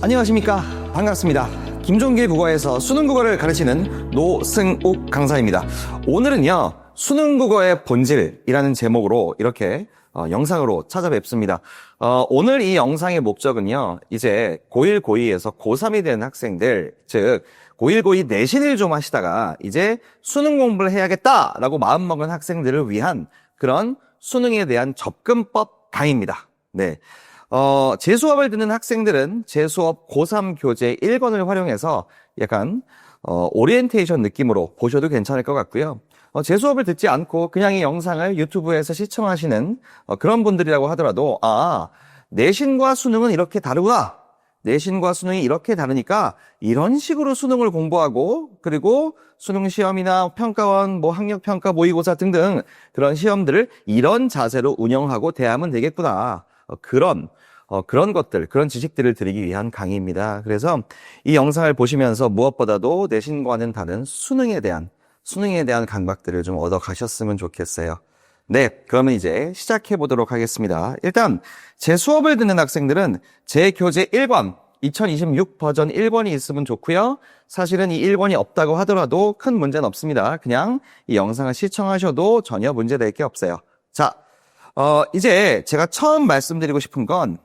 안녕하십니까. 반갑습니다. 김종길 국어에서 수능국어를 가르치는 노승욱 강사입니다. 오늘은요, 수능국어의 본질이라는 제목으로 이렇게 영상으로 찾아뵙습니다. 오늘 이 영상의 목적은요, 이제 고1, 고2에서 고3이 된 학생들, 즉 고1, 고2 내신을 좀 하시다가 이제 수능 공부를 해야겠다라고 마음먹은 학생들을 위한 그런 수능에 대한 접근법 강의입니다. 네. 제 수업을 듣는 학생들은 제 수업 고3 교재 1권을 활용해서 약간 오리엔테이션 느낌으로 보셔도 괜찮을 것 같고요. 제 수업을 듣지 않고 그냥 이 영상을 유튜브에서 시청하시는 그런 분들이라고 하더라도 내신과 수능은 이렇게 다르구나. 내신과 수능이 이렇게 다르니까 이런 식으로 수능을 공부하고 그리고 수능 시험이나 평가원, 학력평가, 모의고사 등등 그런 시험들을 이런 자세로 운영하고 대하면 되겠구나. 그런 것들, 그런 지식들을 드리기 위한 강의입니다. 그래서 이 영상을 보시면서 무엇보다도 내신과는 다른 수능에 대한 강박들을 좀 얻어 가셨으면 좋겠어요. 네, 그러면 이제 시작해 보도록 하겠습니다. 일단 제 수업을 듣는 학생들은 제 교재 1권, 2026 버전 1권이 있으면 좋고요. 사실은 이 1권이 없다고 하더라도 큰 문제는 없습니다. 그냥 이 영상을 시청하셔도 전혀 문제될 게 없어요. 자, 이제 제가 처음 말씀드리고 싶은 건,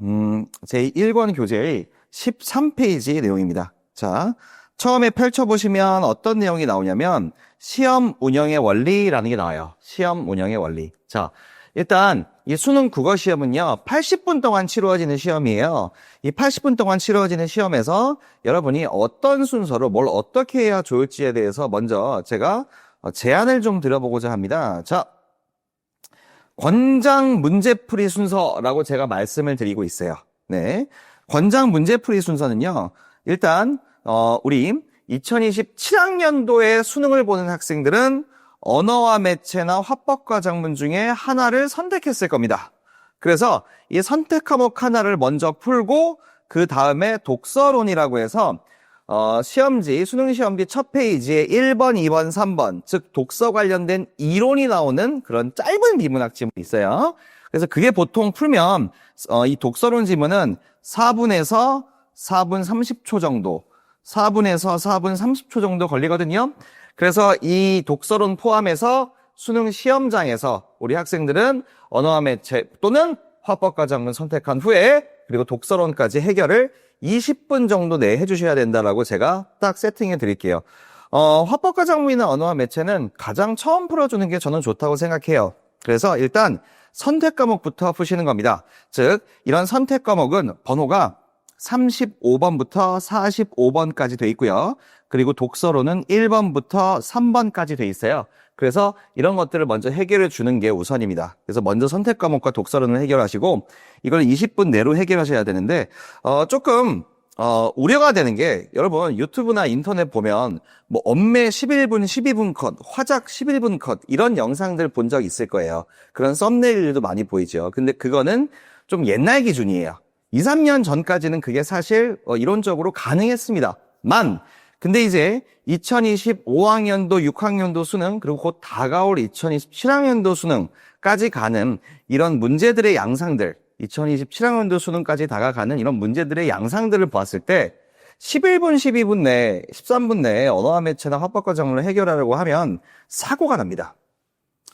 제 1권 교재의 13페이지 내용입니다. 자, 처음에 펼쳐보시면 어떤 내용이 나오냐면, 시험 운영의 원리라는 게 나와요. 시험 운영의 원리. 자, 일단, 이 수능 국어 시험은요, 80분 동안 치루어지는 시험이에요. 이 80분 동안 치루어지는 시험에서 여러분이 어떤 순서로 뭘 어떻게 해야 좋을지에 대해서 먼저 제가 제안을 좀 드려보고자 합니다. 자, 권장 문제풀이 순서라고 제가 말씀을 드리고 있어요. 네. 권장 문제풀이 순서는요, 일단, 우리 2027학년도에 수능을 보는 학생들은 언어와 매체나 화법과 작문 중에 하나를 선택했을 겁니다. 그래서 이 선택 과목 하나를 먼저 풀고, 그 다음에 독서론이라고 해서, 수능 시험지 첫 페이지에 1번, 2번, 3번, 즉 독서 관련된 이론이 나오는 그런 짧은 비문학 지문이 있어요. 그래서 그게 보통 풀면 이 독서론 지문은 4분에서 4분 30초 정도, 4분에서 4분 30초 정도 걸리거든요. 그래서 이 독서론 포함해서 수능 시험장에서 우리 학생들은 언어와 매체 또는 화법과 작문 선택한 후에 그리고 독서론까지 해결을 20분 정도 내에 해주셔야 된다라고 제가 딱 세팅해 드릴게요. 화법과 작문이나 언어와 매체는 가장 처음 풀어주는 게 저는 좋다고 생각해요. 그래서 일단 선택 과목부터 푸시는 겁니다. 즉, 이런 선택 과목은 번호가 35번부터 45번까지 돼 있고요. 그리고 독서로는 1번부터 3번까지 돼 있어요. 그래서 이런 것들을 먼저 해결해 주는 게 우선입니다. 그래서 먼저 선택 과목과 독서론을 해결하시고 이걸 20분 내로 해결하셔야 되는데 조금 우려가 되는 게 여러분 유튜브나 인터넷 보면 엄매 11분 12분 컷, 화작 11분 컷 이런 영상들 본 적 있을 거예요. 그런 썸네일도 많이 보이죠. 근데 그거는 좀 옛날 기준이에요. 2, 3년 전까지는 그게 사실 이론적으로 가능했습니다. 근데 이제 2025학년도, 6학년도 수능, 그리고 곧 다가올 2027학년도 수능까지 가는 이런 문제들의 양상들, 2027학년도 수능까지 다가가는 이런 문제들의 양상들을 보았을 때 11분, 12분 내에, 13분 내에 언어와 매체나 화법과 작문을 해결하려고 하면 사고가 납니다.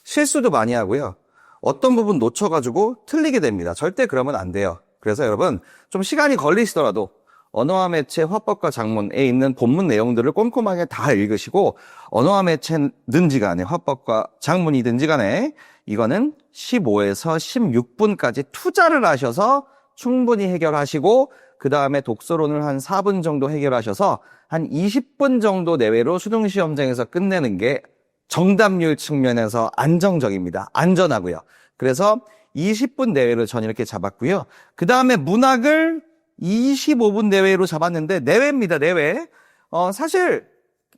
실수도 많이 하고요. 어떤 부분 놓쳐가지고 틀리게 됩니다. 절대 그러면 안 돼요. 그래서 여러분 좀 시간이 걸리시더라도 언어와 매체, 화법과 작문에 있는 본문 내용들을 꼼꼼하게 다 읽으시고 언어와 매체든지 간에 화법과 작문이든지 간에 이거는 15에서 16분까지 투자를 하셔서 충분히 해결하시고 그 다음에 독서론을 한 4분 정도 해결하셔서 한 20분 정도 내외로 수능시험장에서 끝내는 게 정답률 측면에서 안정적입니다. 안전하고요. 그래서 20분 내외로 전 이렇게 잡았고요. 그 다음에 문학을 25분 내외로 잡았는데 내외입니다. 내외. 사실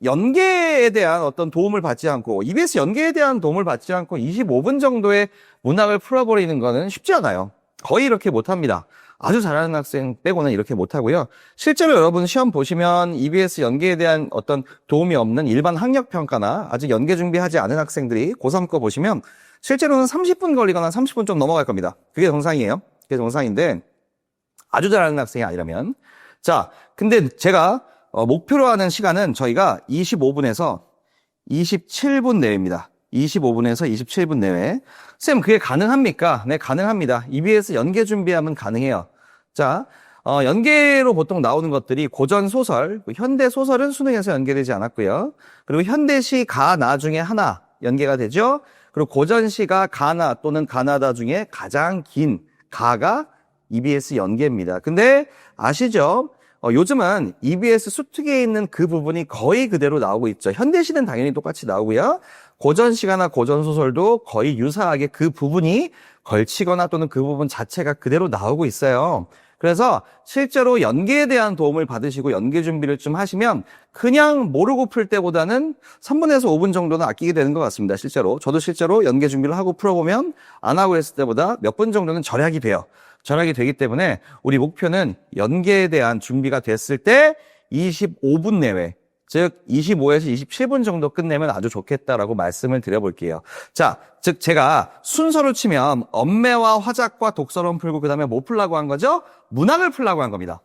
연계에 대한 어떤 도움을 받지 않고 EBS 연계에 대한 도움을 받지 않고 25분 정도의 문학을 풀어버리는 거는 쉽지 않아요. 거의 이렇게 못합니다. 아주 잘하는 학생 빼고는 이렇게 못하고요. 실제로 여러분 시험 보시면 EBS 연계에 대한 어떤 도움이 없는 일반 학력평가나 아직 연계 준비하지 않은 학생들이 고3 거 보시면 실제로는 30분 걸리거나 30분 좀 넘어갈 겁니다. 그게 정상이에요. 그게 정상인데 아주 잘하는 학생이 아니라면 자, 근데 제가 목표로 하는 시간은 저희가 25분에서 27분 내외입니다. 25분에서 27분 내외. 쌤, 그게 가능합니까? 네, 가능합니다. EBS 연계 준비하면 가능해요. 자, 연계로 보통 나오는 것들이 고전 소설, 현대 소설은 수능에서 연계되지 않았고요. 그리고 현대시 가, 나 중에 하나 연계가 되죠. 그리고 고전시가 가나 또는 가나다 중에 가장 긴 가가 EBS 연계입니다. 근데 아시죠? 요즘은 EBS 수특에 있는 그 부분이 거의 그대로 나오고 있죠. 현대시는 당연히 똑같이 나오고요. 고전시가나 고전소설도 거의 유사하게 그 부분이 걸치거나 또는 그 부분 자체가 그대로 나오고 있어요. 그래서 실제로 연계에 대한 도움을 받으시고 연계 준비를 좀 하시면 그냥 모르고 풀 때보다는 3분에서 5분 정도는 아끼게 되는 것 같습니다. 실제로. 저도 실제로 연계 준비를 하고 풀어보면 안 하고 했을 때보다 몇 분 정도는 절약이 돼요. 절약이 되기 때문에 우리 목표는 연계에 대한 준비가 됐을 때 25분 내외, 즉 25에서 27분 정도 끝내면 아주 좋겠다라고 말씀을 드려볼게요. 자, 즉 제가 순서로 치면 엄매와 화작과 독서론 풀고 그 다음에 뭐 풀라고 한 거죠? 문학을 풀라고 한 겁니다.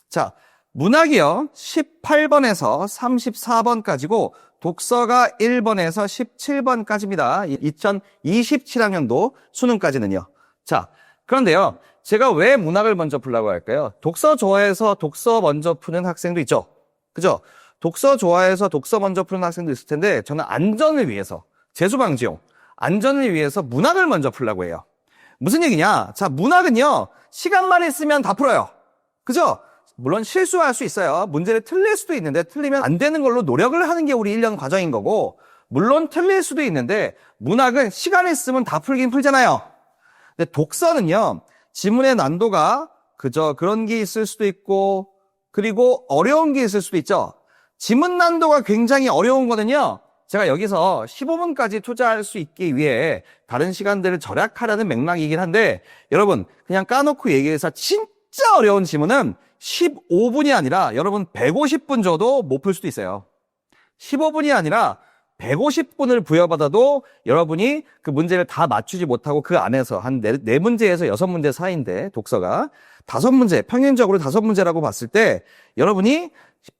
자, 문학이요 18번에서 34번까지고 독서가 1번에서 17번까지입니다. 2027학년도 수능까지는요. 자, 그런데요, 제가 왜 문학을 먼저 풀라고 할까요? 독서 좋아해서 독서 먼저 푸는 학생도 있죠. 그죠? 독서 좋아해서 독서 먼저 푸는 학생도 있을 텐데 저는 안전을 위해서, 재수방지용, 안전을 위해서 문학을 먼저 풀라고 해요. 무슨 얘기냐? 자, 문학은요, 시간만 있으면 다 풀어요. 그죠? 물론 실수할 수 있어요. 문제를 틀릴 수도 있는데 틀리면 안 되는 걸로 노력을 하는 게 우리 1년 과정인 거고, 물론 틀릴 수도 있는데 문학은 시간 있으면 다 풀긴 풀잖아요. 근데 독서는요, 지문의 난도가 그저 그런 게 있을 수도 있고, 그리고 어려운 게 있을 수도 있죠. 지문 난도가 굉장히 어려운 거는요, 제가 여기서 15분까지 투자할 수 있기 위해 다른 시간들을 절약하려는 맥락이긴 한데, 여러분, 그냥 까놓고 얘기해서 진짜 어려운 지문은 15분이 아니라 여러분 150분 줘도 못 풀 수도 있어요. 15분이 아니라 150분을 부여받아도 여러분이 그 문제를 다 맞추지 못하고 그 안에서 한 4문제에서 6문제 사이인데 독서가 5문제, 평균적으로 5문제라고 봤을 때 여러분이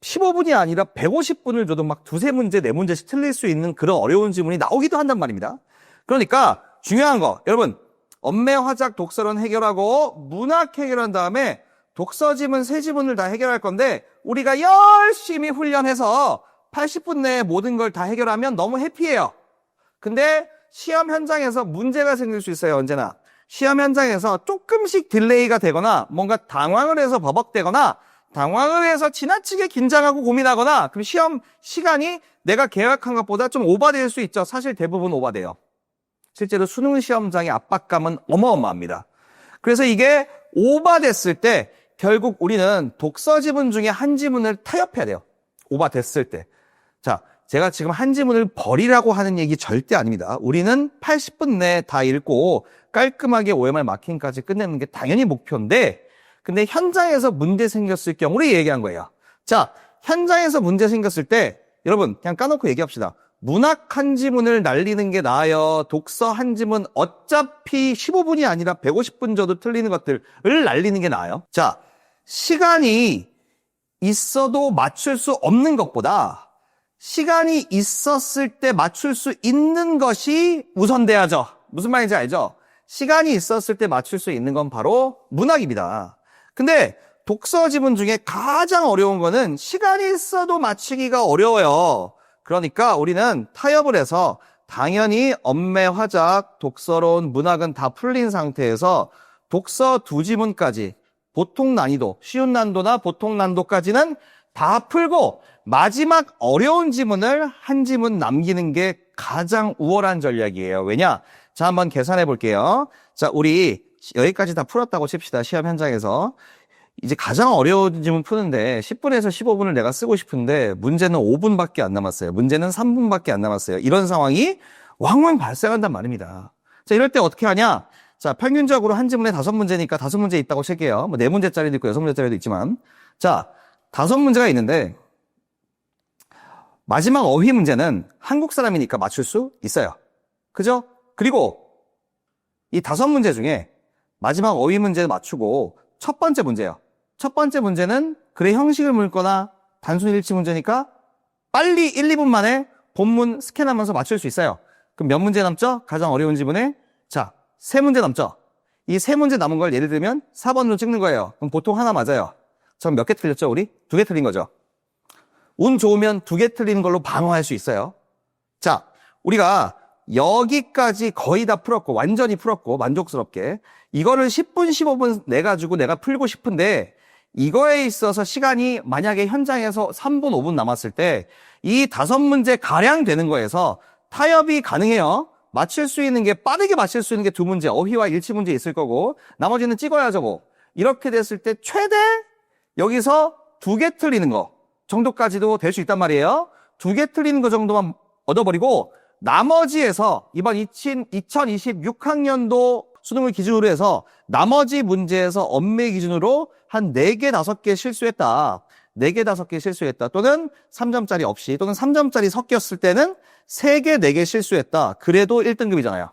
15분이 아니라 150분을 줘도 막 2-3문제, 4문제씩 틀릴 수 있는 그런 어려운 지문이 나오기도 한단 말입니다. 그러니까 중요한 거, 여러분 엄매, 화작, 독서론 해결하고 문학 해결한 다음에 독서 지문 3지문을 다 해결할 건데 우리가 열심히 훈련해서 80분 내에 모든 걸 다 해결하면 너무 해피해요. 근데 시험 현장에서 문제가 생길 수 있어요. 언제나. 시험 현장에서 조금씩 딜레이가 되거나 뭔가 당황을 해서 버벅대거나 당황을 해서 지나치게 긴장하고 고민하거나 그럼 시험 시간이 내가 계획한 것보다 좀 오버될 수 있죠. 사실 대부분 오버돼요. 실제로 수능 시험장의 압박감은 어마어마합니다. 그래서 이게 오버됐을 때 결국 우리는 독서 지문 중에 한 지문을 타협해야 돼요. 오버됐을 때. 자, 제가 지금 한 지문을 버리라고 하는 얘기 절대 아닙니다. 우리는 80분 내에 다 읽고 깔끔하게 OMR 마킹까지 끝내는 게 당연히 목표인데, 근데 현장에서 문제 생겼을 경우를 얘기한 거예요. 자, 현장에서 문제 생겼을 때 여러분 그냥 까놓고 얘기합시다. 문학 한 지문을 날리는 게 나아요? 독서 한 지문 어차피 15분이 아니라 150분 줘도 틀리는 것들을 날리는 게 나아요? 자, 시간이 있어도 맞출 수 없는 것보다 시간이 있었을 때 맞출 수 있는 것이 우선돼야죠. 무슨 말인지 알죠? 시간이 있었을 때 맞출 수 있는 건 바로 문학입니다. 근데 독서 지문 중에 가장 어려운 거는 시간이 있어도 맞추기가 어려워요. 그러니까 우리는 타협을 해서 당연히 엄매, 화작, 독서론, 문학은 다 풀린 상태에서 독서 2지문까지 보통 난이도, 쉬운 난도나 보통 난도까지는 다 풀고 마지막 어려운 지문을 한 지문 남기는 게 가장 우월한 전략이에요. 왜냐? 자, 한번 계산해 볼게요. 자, 우리 여기까지 다 풀었다고 칩시다. 시험 현장에서. 이제 가장 어려운 지문 푸는데 10분에서 15분을 내가 쓰고 싶은데 문제는 5분밖에 안 남았어요. 문제는 3분밖에 안 남았어요. 이런 상황이 왕왕 발생한단 말입니다. 자, 이럴 때 어떻게 하냐? 자, 평균적으로 한 지문에 5문제니까 5문제 있다고 칠게요. 뭐 4문제짜리도 있고 6문제짜리도 있지만. 자, 5문제가 있는데 마지막 어휘 문제는 한국 사람이니까 맞출 수 있어요. 그죠? 그리고 이 5문제 중에 마지막 어휘 문제 맞추고 첫 번째 문제예요. 첫 번째 문제는 글의 형식을 묻거나 단순 일치 문제니까 빨리 1, 2분 만에 본문 스캔하면서 맞출 수 있어요. 그럼 몇 문제 남죠? 가장 어려운 지문에 자, 3문제 남죠? 이 3문제 남은 걸 예를 들면 4번으로 찍는 거예요. 그럼 보통 하나 맞아요. 그럼 몇 개 틀렸죠, 우리? 2개 틀린 거죠. 운 좋으면 2개 틀리는 걸로 방어할 수 있어요. 자, 우리가 여기까지 거의 다 풀었고, 완전히 풀었고, 만족스럽게. 이거를 10분, 15분 내가지고 내가 풀고 싶은데, 이거에 있어서 시간이 만약에 현장에서 3분, 5분 남았을 때, 이 5문제 가량 되는 거에서 타협이 가능해요. 맞출 수 있는 게, 빠르게 맞출 수 있는 게 2문제, 어휘와 일치 문제 있을 거고, 나머지는 찍어야죠, 뭐. 이렇게 됐을 때, 최대 여기서 2개 틀리는 거 정도까지도 될 수 있단 말이에요. 2개 틀리는 거 정도만 얻어버리고, 나머지에서 이번 2026학년도 수능을 기준으로 해서 나머지 문제에서 엄매 기준으로 한 4개, 5개 실수했다. 4개, 5개 실수했다. 또는 3점짜리 없이 또는 3점짜리 섞였을 때는 3개, 4개 실수했다. 그래도 1등급이잖아요.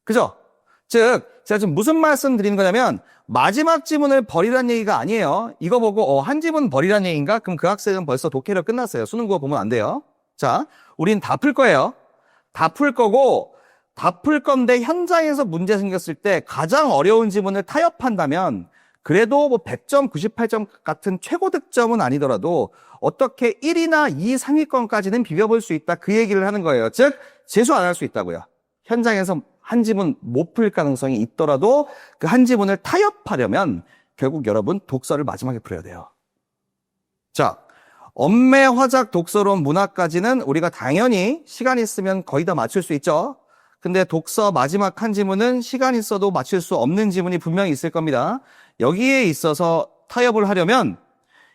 그죠? 즉, 제가 지금 무슨 말씀 드리는 거냐면 마지막 지문을 버리라는 얘기가 아니에요. 이거 보고 한 지문 버리라는 얘기인가? 그럼 그 학생은 벌써 독해력 끝났어요. 수능국어 보면 안 돼요. 자, 우린 다 풀 거예요. 다 풀 거고 다 풀 건데 현장에서 문제 생겼을 때 가장 어려운 지문을 타협한다면 그래도 뭐 100점, 98점 같은 최고 득점은 아니더라도 어떻게 1위나 2위 상위권까지는 비벼볼 수 있다. 그 얘기를 하는 거예요. 즉, 재수 안 할 수 있다고요. 현장에서 한 지문 못 풀 가능성이 있더라도 그 한 지문을 타협하려면 결국 여러분 독서를 마지막에 풀어야 돼요. 자, 엄매, 화작, 독서론, 문학까지는 우리가 당연히 시간 있으면 거의 다 맞출 수 있죠. 근데 독서 마지막 한 지문은 시간 있어도 맞출 수 없는 지문이 분명히 있을 겁니다. 여기에 있어서 타협을 하려면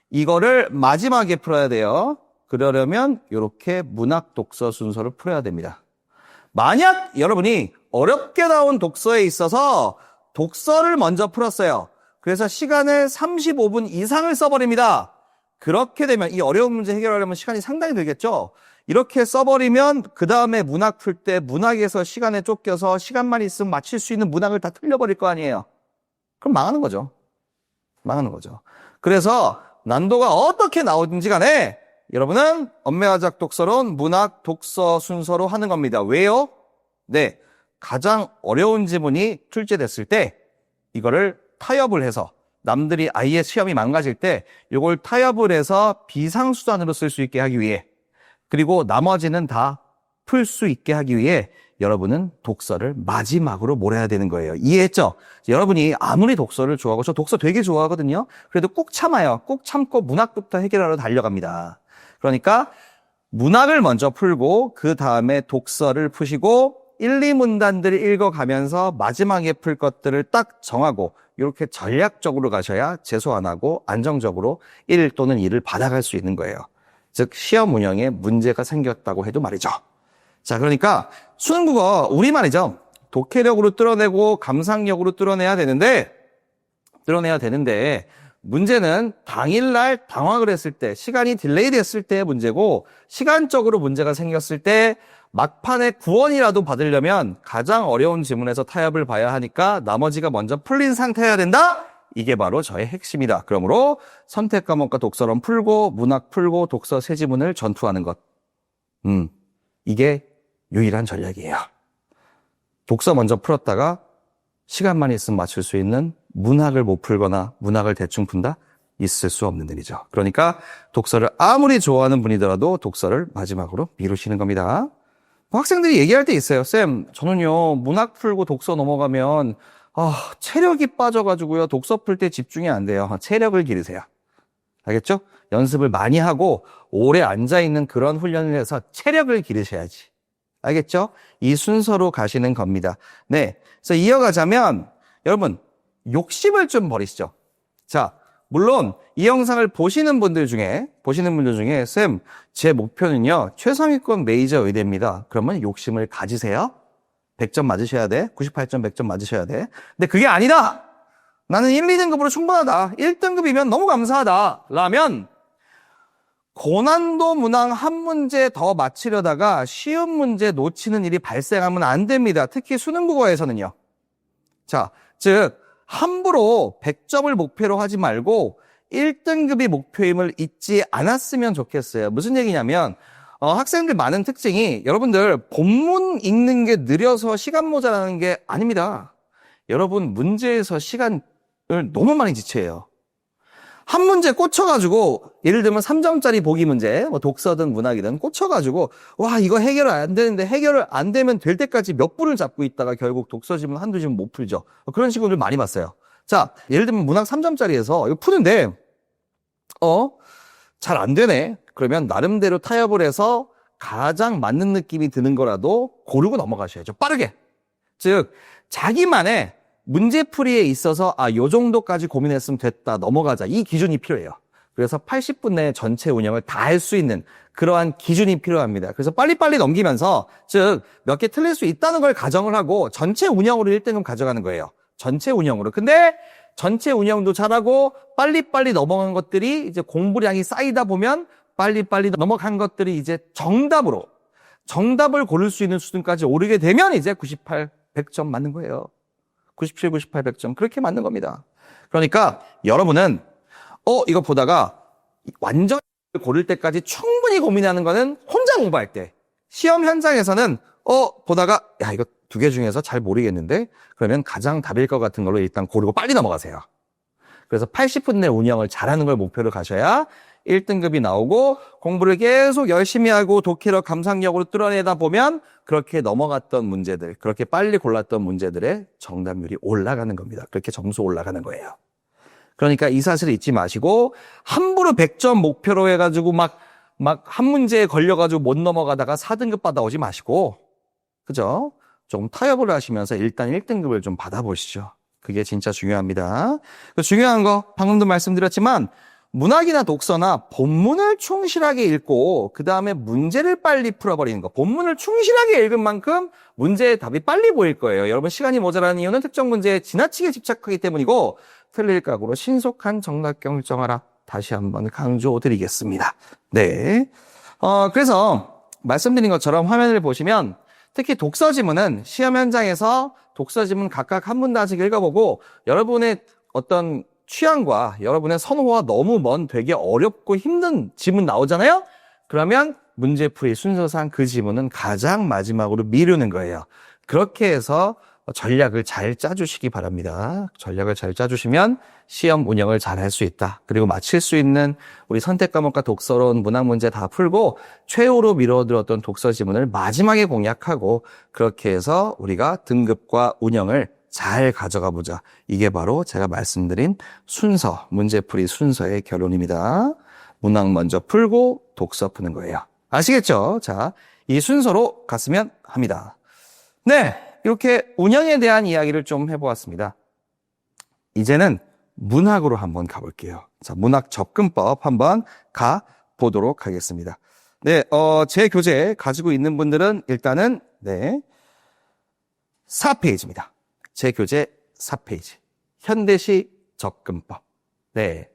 이거를 마지막에 풀어야 돼요. 그러려면 이렇게 문학 독서 순서를 풀어야 됩니다. 만약 여러분이 어렵게 나온 독서에 있어서 독서를 먼저 풀었어요. 그래서 시간을 35분 이상을 써버립니다. 그렇게 되면 이 어려운 문제 해결하려면 시간이 상당히 들겠죠. 이렇게 써버리면 그 다음에 문학 풀 때 문학에서 시간에 쫓겨서 시간만 있으면 맞출 수 있는 문학을 다 틀려버릴 거 아니에요. 그럼 망하는 거죠. 망하는 거죠. 그래서 난도가 어떻게 나오든지 간에 여러분은 엄매화작 독서론 문학 독서 순서로 하는 겁니다. 왜요? 네, 가장 어려운 지문이 출제됐을 때 이거를 타협을 해서 남들이 아예 시험이 망가질 때 이걸 타협을 해서 비상수단으로 쓸 수 있게 하기 위해 그리고 나머지는 다 풀 수 있게 하기 위해 여러분은 독서를 마지막으로 몰아야 되는 거예요. 이해했죠? 여러분이 아무리 독서를 좋아하고 저 독서 되게 좋아하거든요. 그래도 꾹 참아요. 꾹 참고 문학부터 해결하러 달려갑니다. 그러니까 문학을 먼저 풀고 그 다음에 독서를 푸시고 1, 2문단들을 읽어가면서 마지막에 풀 것들을 딱 정하고 이렇게 전략적으로 가셔야 재수 안 하고 안정적으로 1 또는 2를 받아갈 수 있는 거예요. 즉 시험 운영에 문제가 생겼다고 해도 말이죠. 자, 그러니까 수능국어 우리말이죠. 독해력으로 뚫어내고 감상력으로 뚫어내야 되는데 문제는 당일날 당황을 했을 때 시간이 딜레이 됐을 때의 문제고 시간적으로 문제가 생겼을 때 막판에 구원이라도 받으려면 가장 어려운 지문에서 타협을 봐야 하니까 나머지가 먼저 풀린 상태여야 된다? 이게 바로 저의 핵심이다. 그러므로 선택 과목과 독서론 풀고 문학 풀고 독서 세 지문을 전투하는 것. 이게 유일한 전략이에요. 독서 먼저 풀었다가 시간만 있으면 맞출 수 있는 문학을 못 풀거나 문학을 대충 푼다? 있을 수 없는 일이죠. 그러니까 독서를 아무리 좋아하는 분이더라도 독서를 마지막으로 미루시는 겁니다. 학생들이 얘기할 때 있어요. 쌤, 저는요 문학 풀고 독서 넘어가면 체력이 빠져가지고요 독서 풀 때 집중이 안 돼요. 체력을 기르세요. 알겠죠? 연습을 많이 하고 오래 앉아있는 그런 훈련을 해서 체력을 기르셔야지. 알겠죠? 이 순서로 가시는 겁니다. 네, 그래서 이어가자면 여러분 욕심을 좀 버리시죠. 자, 물론 이 영상을 보시는 분들 중에 쌤, 제 목표는요 최상위권 메이저 의대입니다. 그러면 욕심을 가지세요. 100점 맞으셔야 돼. 98점, 100점 맞으셔야 돼. 근데 그게 아니다. 나는 1, 2등급으로 충분하다. 1등급이면 너무 감사하다. 라면 고난도 문항 한 문제 더 맞히려다가 쉬운 문제 놓치는 일이 발생하면 안 됩니다. 특히 수능국어에서는요. 자, 즉 함부로 100점을 목표로 하지 말고 1등급이 목표임을 잊지 않았으면 좋겠어요. 무슨 얘기냐면 학생들 많은 특징이 여러분들 본문 읽는 게 느려서 시간 모자라는 게 아닙니다. 여러분 문제에서 시간을 너무 많이 지체해요. 한 문제 꽂혀가지고 예를 들면 3점짜리 보기 문제, 뭐 독서든 문학이든 꽂혀가지고 와 이거 해결 안 되는데 해결을 안 되면 될 때까지 몇 분을 잡고 있다가 결국 독서 지문 한두 지문 못 풀죠. 그런 식으로 많이 봤어요. 자, 예를 들면 문학 3점짜리에서 이거 푸는데 잘 안 되네. 그러면 나름대로 타협을 해서 가장 맞는 느낌이 드는 거라도 고르고 넘어가셔야죠. 빠르게. 즉 자기만의 문제풀이에 있어서 요 정도까지 고민했으면 됐다, 넘어가자. 이 기준이 필요해요. 그래서 80분 내에 전체 운영을 다 할 수 있는 그러한 기준이 필요합니다. 그래서 빨리빨리 넘기면서 즉 몇 개 틀릴 수 있다는 걸 가정을 하고 전체 운영으로 1등급 가져가는 거예요. 전체 운영으로. 근데 전체 운영도 잘하고 빨리빨리 넘어간 것들이 이제 공부량이 쌓이다 보면 빨리빨리 넘어간 것들이 이제 정답을 고를 수 있는 수준까지 오르게 되면 이제 98, 100점 맞는 거예요. 97, 98, 100점. 그렇게 맞는 겁니다. 그러니까 여러분은 이거 보다가 완전 고를 때까지 충분히 고민하는 거는 혼자 공부할 때. 시험 현장에서는 보다가 야 이거 두 개 중에서 잘 모르겠는데 그러면 가장 답일 것 같은 걸로 일단 고르고 빨리 넘어가세요. 그래서 80분 내 운영을 잘하는 걸 목표로 가셔야 1등급이 나오고 공부를 계속 열심히 하고 독해력, 감상력으로 뚫어내다 보면 그렇게 넘어갔던 문제들, 그렇게 빨리 골랐던 문제들의 정답률이 올라가는 겁니다. 그렇게 점수 올라가는 거예요. 그러니까 이 사실을 잊지 마시고 함부로 100점 목표로 해가지고 막 한 문제에 걸려가지고 못 넘어가다가 4등급 받아오지 마시고 그죠? 좀 타협을 하시면서 일단 1등급을 좀 받아보시죠. 그게 진짜 중요합니다. 중요한 거 방금도 말씀드렸지만 문학이나 독서나 본문을 충실하게 읽고 그 다음에 문제를 빨리 풀어버리는 거. 본문을 충실하게 읽은 만큼 문제의 답이 빨리 보일 거예요. 여러분 시간이 모자라는 이유는 특정 문제에 지나치게 집착하기 때문이고 틀릴 각오로 신속한 정답 결정하라. 다시 한번 강조드리겠습니다. 네. 그래서 말씀드린 것처럼 화면을 보시면 특히 독서 지문은 시험 현장에서 독서 지문 각각 한 문단씩 읽어보고 여러분의 어떤 취향과 여러분의 선호와 너무 먼 되게 어렵고 힘든 지문 나오잖아요? 그러면 문제풀이 순서상 그 지문은 가장 마지막으로 미루는 거예요. 그렇게 해서 전략을 잘 짜주시기 바랍니다. 전략을 잘 짜주시면 시험 운영을 잘 할 수 있다. 그리고 마칠 수 있는 우리 선택 과목과 독서론, 문학 문제 다 풀고 최후로 미뤄두었던 독서 지문을 마지막에 공략하고 그렇게 해서 우리가 등급과 운영을 잘 가져가 보자. 이게 바로 제가 말씀드린 순서, 문제풀이 순서의 결론입니다. 문학 먼저 풀고 독서 푸는 거예요. 아시겠죠? 자, 이 순서로 갔으면 합니다. 네, 이렇게 운영에 대한 이야기를 좀 해보았습니다. 이제는 문학으로 한번 가볼게요. 자, 문학 접근법 한번 가보도록 하겠습니다. 네, 제 교재 가지고 있는 분들은 일단은, 4페이지입니다. 제 교재 4페이지. 현대시 접근법. 네.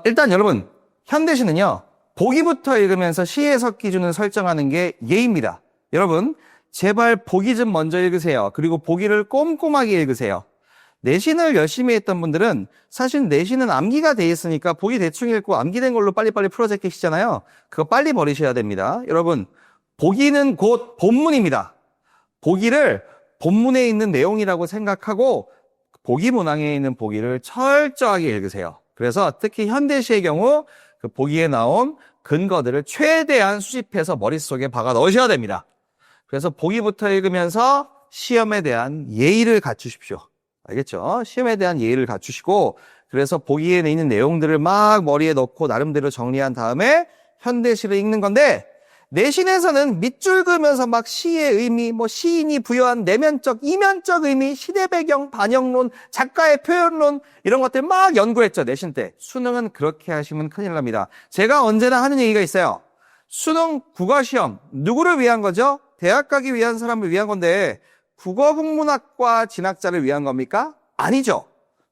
일단 여러분, 현대시는요, 보기부터 읽으면서 시 해석 기준을 설정하는 게 예입니다. 여러분, 제발 보기 좀 먼저 읽으세요. 그리고 보기를 꼼꼼하게 읽으세요. 내신을 열심히 했던 분들은 사실 내신은 암기가 돼 있으니까 보기 대충 읽고 암기된 걸로 빨리빨리 풀어 제끼시잖아요. 그거 빨리 버리셔야 됩니다. 여러분, 보기는 곧 본문입니다. 보기를 본문에 있는 내용이라고 생각하고 보기 문항에 있는 보기를 철저하게 읽으세요. 그래서 특히 현대시의 경우 그 보기에 나온 근거들을 최대한 수집해서 머릿속에 박아 넣으셔야 됩니다. 그래서 보기부터 읽으면서 시험에 대한 예의를 갖추십시오. 알겠죠? 시험에 대한 예의를 갖추시고 그래서 보기에 있는 내용들을 막 머리에 넣고 나름대로 정리한 다음에 현대시를 읽는 건데 내신에서는 밑줄 그으면서 막 시의 의미, 시인이 부여한 내면적, 이면적 의미, 시대 배경, 반영론, 작가의 표현론 이런 것들 막 연구했죠. 내신 때. 수능은 그렇게 하시면 큰일 납니다. 제가 언제나 하는 얘기가 있어요. 수능 국어시험 누구를 위한 거죠? 대학 가기 위한 사람을 위한 건데 국어국문학과 진학자를 위한 겁니까? 아니죠.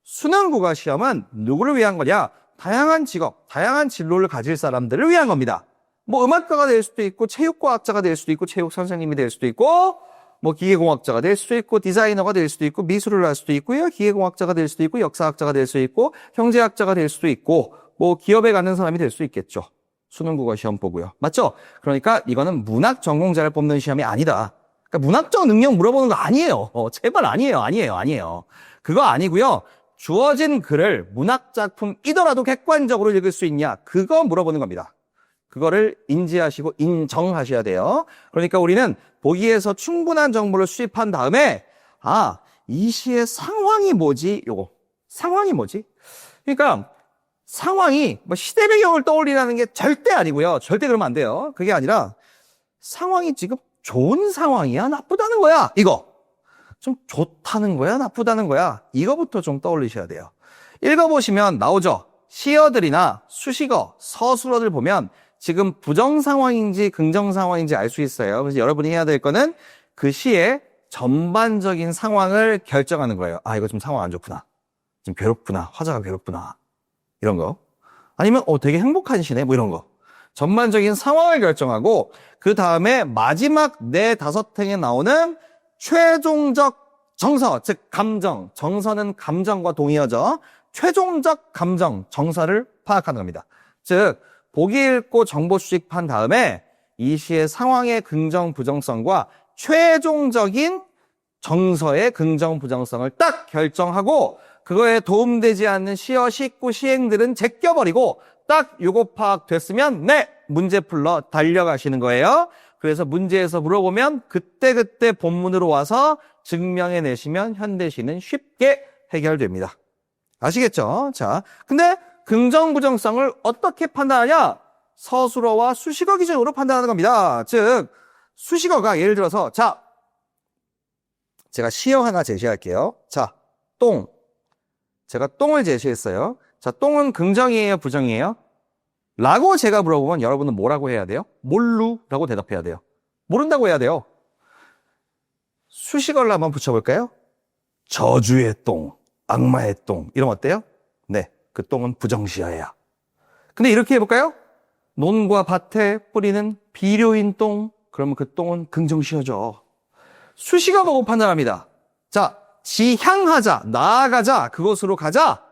수능 국어시험은 누구를 위한 거냐? 다양한 직업, 다양한 진로를 가질 사람들을 위한 겁니다. 음악가가 될 수도 있고 체육과학자가 될 수도 있고 체육 선생님이 될 수도 있고 뭐 기계공학자가 될 수도 있고 디자이너가 될 수도 있고 미술을 할 수도 있고요. 기계공학자가 될 수도 있고 역사학자가 될 수도 있고 경제학자가 될 수도 있고 뭐 기업에 가는 사람이 될 수 있겠죠. 수능 국어 시험 보고요. 맞죠? 그러니까 이거는 문학 전공자를 뽑는 시험이 아니다. 그러니까 문학적 능력 물어보는 거 아니에요. 제발 아니에요. 그거 아니고요. 주어진 글을 문학 작품이더라도 객관적으로 읽을 수 있냐? 그거 물어보는 겁니다. 그거를 인지하시고 인정하셔야 돼요. 그러니까 우리는 보기에서 충분한 정보를 수집한 다음에 이 시의 상황이 뭐지? 상황이 뭐지? 그러니까 상황이 뭐 시대 배경을 떠올리라는 게 절대 아니고요. 절대 그러면 안 돼요. 그게 아니라 상황이 지금 좋은 상황이야? 나쁘다는 거야? 이거. 좀 좋다는 거야? 나쁘다는 거야? 이거부터 좀 떠올리셔야 돼요. 읽어보시면 나오죠. 시어들이나 수식어, 서술어들 보면 지금 부정 상황인지 긍정 상황인지 알 수 있어요. 그래서 여러분이 해야 될 거는 그 시의 전반적인 상황을 결정하는 거예요. 이거 좀 상황 안 좋구나. 좀 괴롭구나. 화자가 괴롭구나. 이런 거. 아니면 되게 행복한 시네. 뭐 이런 거. 전반적인 상황을 결정하고 그 다음에 마지막 4-5행에 나오는 최종적 정서, 즉 감정. 정서는 감정과 동의어죠. 최종적 감정, 정서를 파악하는 겁니다. 즉 보기 읽고 정보 수집한 다음에 이 시의 상황의 긍정, 부정성과 최종적인 정서의 긍정, 부정성을 딱 결정하고 그거에 도움되지 않는 시어, 식구, 시행들은 제껴버리고 딱 요거 파악됐으면 문제 풀러 달려가시는 거예요. 그래서 문제에서 물어보면 그때그때 본문으로 와서 증명해내시면 현대시는 쉽게 해결됩니다. 아시겠죠? 자, 근데 긍정, 부정성을 어떻게 판단하냐? 서술어와 수식어 기준으로 판단하는 겁니다. 즉, 수식어가 예를 들어서 제가 시어 하나 제시할게요. 똥. 제가 똥을 제시했어요. 똥은 긍정이에요, 부정이에요? 라고 제가 물어보면 여러분은 뭐라고 해야 돼요? 몰루라고 대답해야 돼요. 모른다고 해야 돼요. 수식어를 한번 붙여볼까요? 저주의 똥, 악마의 똥. 이러면 어때요? 네, 그 똥은 부정시어야. 근데 이렇게 해볼까요? 논과 밭에 뿌리는 비료인 똥. 그러면 그 똥은 긍정시어죠. 수식어 보고 판단합니다. 지향하자, 나아가자, 그곳으로 가자.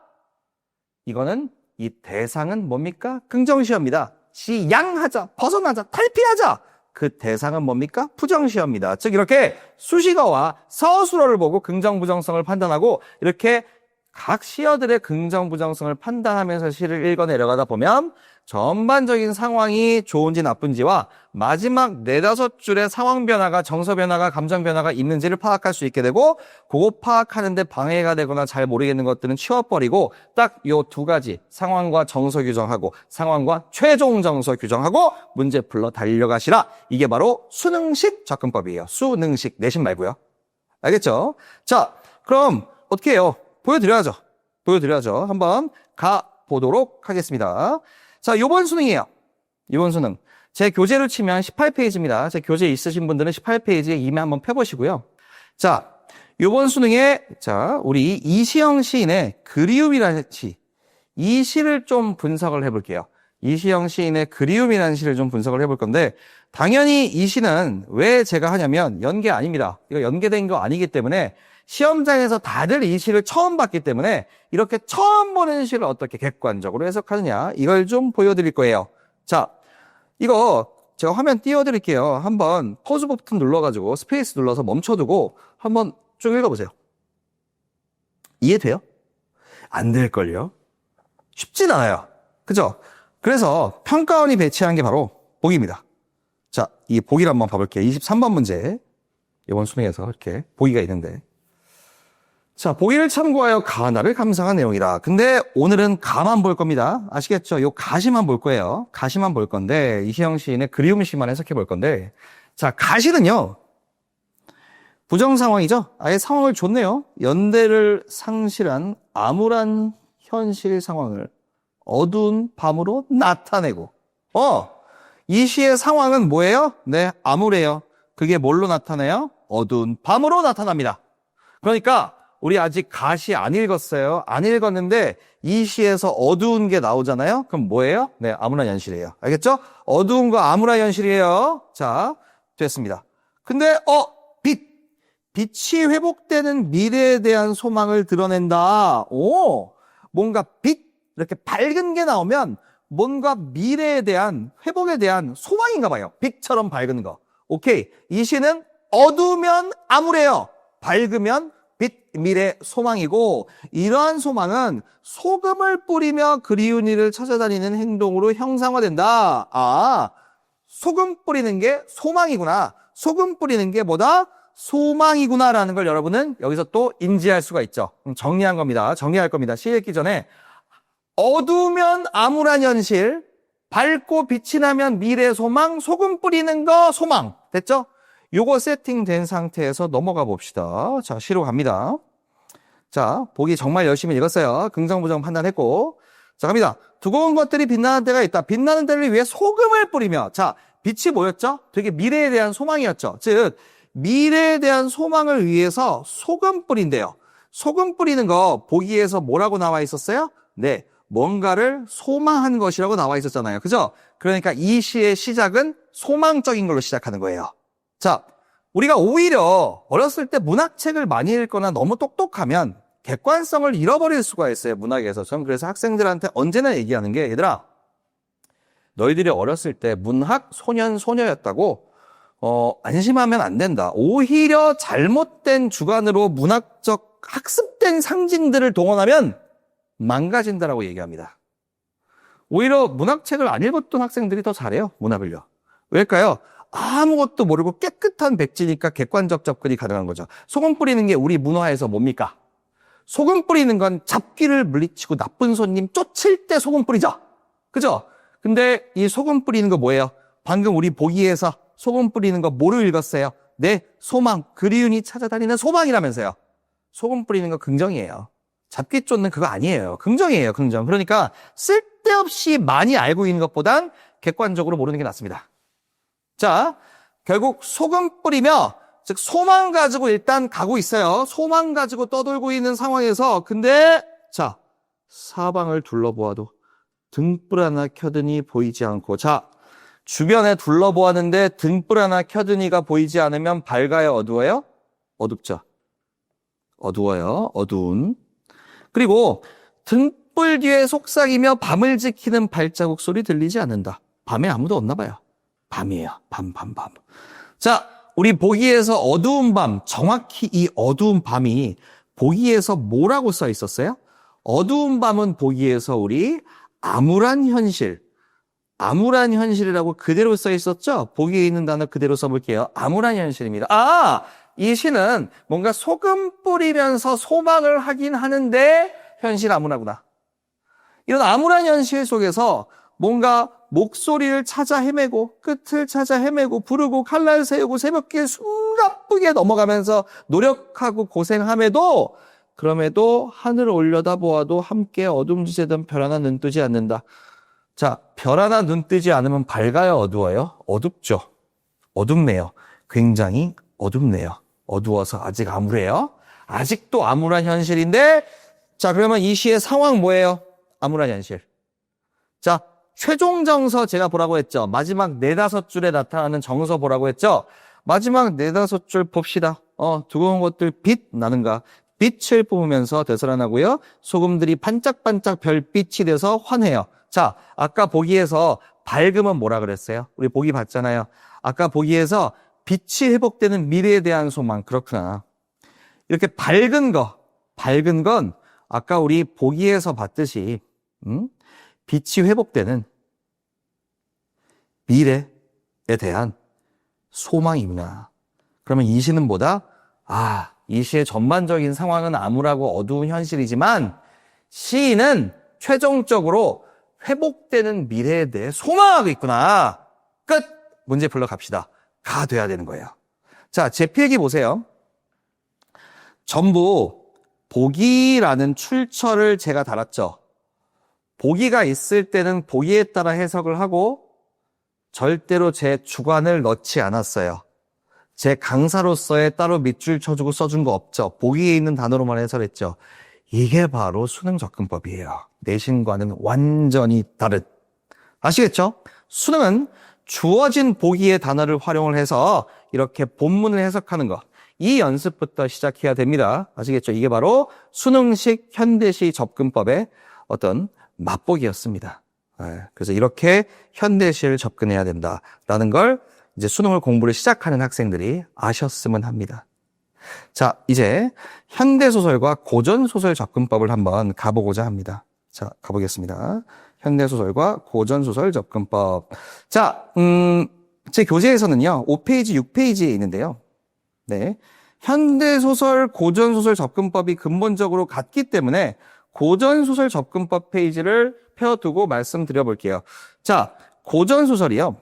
이거는 이 대상은 뭡니까? 긍정시어입니다. 지양하자, 벗어나자, 탈피하자. 그 대상은 뭡니까? 부정시어입니다. 즉 이렇게 수식어와 서술어를 보고 긍정, 부정성을 판단하고 이렇게 각 시어들의 긍정, 부정성을 판단하면서 시를 읽어 내려가다 보면 전반적인 상황이 좋은지 나쁜지와 마지막 4-5줄의 상황 변화가, 정서 변화가, 감정 변화가 있는지를 파악할 수 있게 되고 그거 파악하는데 방해가 되거나 잘 모르겠는 것들은 치워버리고 딱 요 2가지 상황과 정서 규정하고 상황과 최종 정서 규정하고 문제 풀러 달려가시라. 이게 바로 수능식 접근법이에요. 수능식, 내신 말고요. 알겠죠? 자, 그럼 어떻게 해요? 보여드려야죠. 한번 가보도록 하겠습니다. 요번 수능이에요. 이번 수능. 제 교재를 치면 18페이지입니다. 제 교재 있으신 분들은 18페이지에 이미 한번 펴보시고요. 요번 수능에, 우리 이시영 시인의 그리움이라는 시. 이 시를 좀 분석을 해볼게요. 이시영 시인의 그리움이라는 시를 좀 분석을 해볼 건데, 당연히 이 시는 왜 제가 하냐면, 연계 아닙니다. 이거 연계된 거 아니기 때문에, 시험장에서 다들 이 시를 처음 봤기 때문에 이렇게 처음 보는 시를 어떻게 객관적으로 해석하느냐 이걸 좀 보여드릴 거예요. 이거 제가 화면 띄워드릴게요. 한번 포즈 버튼 눌러가지고 스페이스 눌러서 멈춰두고 한번 쭉 읽어보세요. 이해돼요? 안 될걸요? 쉽진 않아요. 그죠? 그래서 평가원이 배치한 게 바로 보기입니다. 이 보기를 한번 봐볼게요. 23번 문제. 이번 수능에서 이렇게 보기가 있는데 보기를 참고하여 가나를 감상한 내용이다. 근데 오늘은 가만 볼 겁니다. 아시겠죠? 요 가시만 볼 거예요. 가시만 볼 건데 이시영 시인의 그리움 시만 해석해 볼 건데 가시는요. 부정 상황이죠. 아예 상황을 줬네요. 연대를 상실한 암울한 현실 상황을 어두운 밤으로 나타내고 이 시의 상황은 뭐예요? 네, 암울해요. 그게 뭘로 나타나요? 어두운 밤으로 나타납니다. 그러니까 우리 아직 가시 안 읽었어요. 안 읽었는데 이 시에서 어두운 게 나오잖아요. 그럼 뭐예요? 네, 암울한 현실이에요. 알겠죠? 어두운 거 암울한 현실이에요. 됐습니다. 근데 빛 빛이 회복되는 미래에 대한 소망을 드러낸다. 오, 뭔가 빛, 이렇게 밝은 게 나오면 뭔가 미래에 대한, 회복에 대한 소망인가 봐요. 빛처럼 밝은 거. 오케이. 이 시는 어두우면 암울해요. 밝으면 빛, 미래, 소망이고, 이러한 소망은 소금을 뿌리며 그리운 이를 찾아다니는 행동으로 형상화된다. 아, 소금 뿌리는 게 소망이구나. 소금 뿌리는 게 뭐다? 소망이구나라는 걸 여러분은 여기서 또 인지할 수가 있죠. 정리한 겁니다. 정리할 겁니다. 시 읽기 전에 어두우면 암울한 현실, 밝고 빛이 나면 미래 소망, 소금 뿌리는 거 소망. 됐죠? 요거 세팅된 상태에서 넘어가 봅시다. 자, 시로 갑니다. 자, 보기 정말 열심히 읽었어요. 긍정, 부정 판단했고. 자, 갑니다. 두꺼운 것들이 빛나는 때가 있다. 빛나는 때를 위해 소금을 뿌리며. 자, 빛이 뭐였죠? 되게 미래에 대한 소망이었죠. 즉, 미래에 대한 소망을 위해서 소금 뿌린대요. 소금 뿌리는 거 보기에서 뭐라고 나와 있었어요? 네, 뭔가를 소망한 것이라고 나와 있었잖아요. 그죠? 그러니까 이 시의 시작은 소망적인 걸로 시작하는 거예요. 자, 우리가 오히려 어렸을 때 문학책을 많이 읽거나 너무 똑똑하면 객관성을 잃어버릴 수가 있어요. 문학에서. 저는 그래서 학생들한테 언제나 얘기하는 게, 얘들아, 너희들이 어렸을 때 문학 소년 소녀였다고 안심하면 안 된다. 오히려 잘못된 주관으로 문학적 학습된 상징들을 동원하면 망가진다라고 얘기합니다. 오히려 문학책을 안 읽었던 학생들이 더 잘해요. 문학을요. 왜일까요? 아무것도 모르고 깨끗한 백지니까 객관적 접근이 가능한 거죠. 소금 뿌리는 게 우리 문화에서 뭡니까? 소금 뿌리는 건 잡기를 물리치고 나쁜 손님 쫓을 때 소금 뿌리죠. 그죠? 근데 이 소금 뿌리는 거 뭐예요? 방금 우리 보기에서 소금 뿌리는 거 뭐로 읽었어요? 네, 소망, 그리운이 찾아다니는 소망이라면서요. 소금 뿌리는 거 긍정이에요. 잡기 쫓는 그거 아니에요. 긍정이에요, 긍정. 그러니까 쓸데없이 많이 알고 있는 것보단 객관적으로 모르는 게 낫습니다. 자, 결국 소금 뿌리며, 즉 소망 가지고 일단 가고 있어요. 소망 가지고 떠돌고 있는 상황에서, 근데 자, 사방을 둘러보아도 등불 하나 켜드니 보이지 않고, 자, 주변에 둘러보았는데 등불 하나 켜드니가 보이지 않으면 밝아요, 어두워요? 어둡죠. 어두워요, 어두운. 그리고 등불 뒤에 속삭이며 밤을 지키는 발자국 소리 들리지 않는다. 밤에 아무도 없나 봐요. 밤이에요. 밤. 자, 우리 보기에서 어두운 밤, 정확히 이 어두운 밤이 보기에서 뭐라고 써 있었어요? 어두운 밤은 보기에서 우리 암울한 현실, 암울한 현실이라고 그대로 써 있었죠? 보기에 있는 단어 그대로 써볼게요. 암울한 현실입니다. 아, 이 시는 뭔가 소금 뿌리면서 소망을 하긴 하는데 현실 암울하구나. 이런 암울한 현실 속에서 뭔가 목소리를 찾아 헤매고 끝을 찾아 헤매고 부르고 칼날 세우고 새벽길 숨가쁘게 넘어가면서 노력하고 고생함에도 그럼에도 하늘을 올려다 보아도 함께 어둠지새던 별 하나 눈 뜨지 않는다. 자, 별 하나 눈 뜨지 않으면 밝아요, 어두워요? 어둡죠. 어둡네요. 굉장히 어둡네요. 어두워서 아직 암울해요. 아직도 암울한 현실인데, 자, 그러면 이 시의 상황 뭐예요? 암울한 현실. 자, 최종 정서 제가 보라고 했죠. 마지막 4-5줄에 나타나는 정서 보라고 했죠. 마지막 4-5줄 봅시다. 두꺼운 것들 빛 나는가? 빛을 뿜으면서 되살아나고요. 소금들이 반짝반짝 별빛이 돼서 환해요. 자, 아까 보기에서 밝음은 뭐라 그랬어요? 우리 보기 봤잖아요. 아까 보기에서 빛이 회복되는 미래에 대한 소망. 그렇구나. 이렇게 밝은 건 아까 우리 보기에서 봤듯이 빛이 회복되는 미래에 대한 소망이구나. 그러면 이 시는 뭐다? 이 시의 전반적인 상황은 암울하고 어두운 현실이지만 시인은 최종적으로 회복되는 미래에 대해 소망하고 있구나. 끝! 문제 풀러 갑시다. 가 돼야 되는 거예요. 자, 제 필기 보세요. 전부 보기라는 출처를 제가 달았죠. 보기가 있을 때는 보기에 따라 해석을 하고 절대로 제 주관을 넣지 않았어요. 제 강사로서의 따로 밑줄 쳐주고 써준 거 없죠. 보기에 있는 단어로만 해설했죠. 이게 바로 수능 접근법이에요. 내신과는 완전히 다른. 아시겠죠? 수능은 주어진 보기의 단어를 활용을 해서 이렇게 본문을 해석하는 거. 이 연습부터 시작해야 됩니다. 아시겠죠? 이게 바로 수능식 현대시 접근법의 어떤 맛보기였습니다. 그래서 이렇게 현대시를 접근해야 된다라는 걸 이제 수능을 공부를 시작하는 학생들이 아셨으면 합니다. 자, 이제 현대소설과 고전소설 접근법을 한번 가보고자 합니다. 자, 가보겠습니다. 현대소설과 고전소설 접근법. 자, 제 교재에서는요, 5페이지, 6페이지에 있는데요. 네. 현대소설, 고전소설 접근법이 근본적으로 같기 때문에 고전소설 접근법 페이지를 펴두고 말씀드려 볼게요. 자, 고전소설이요.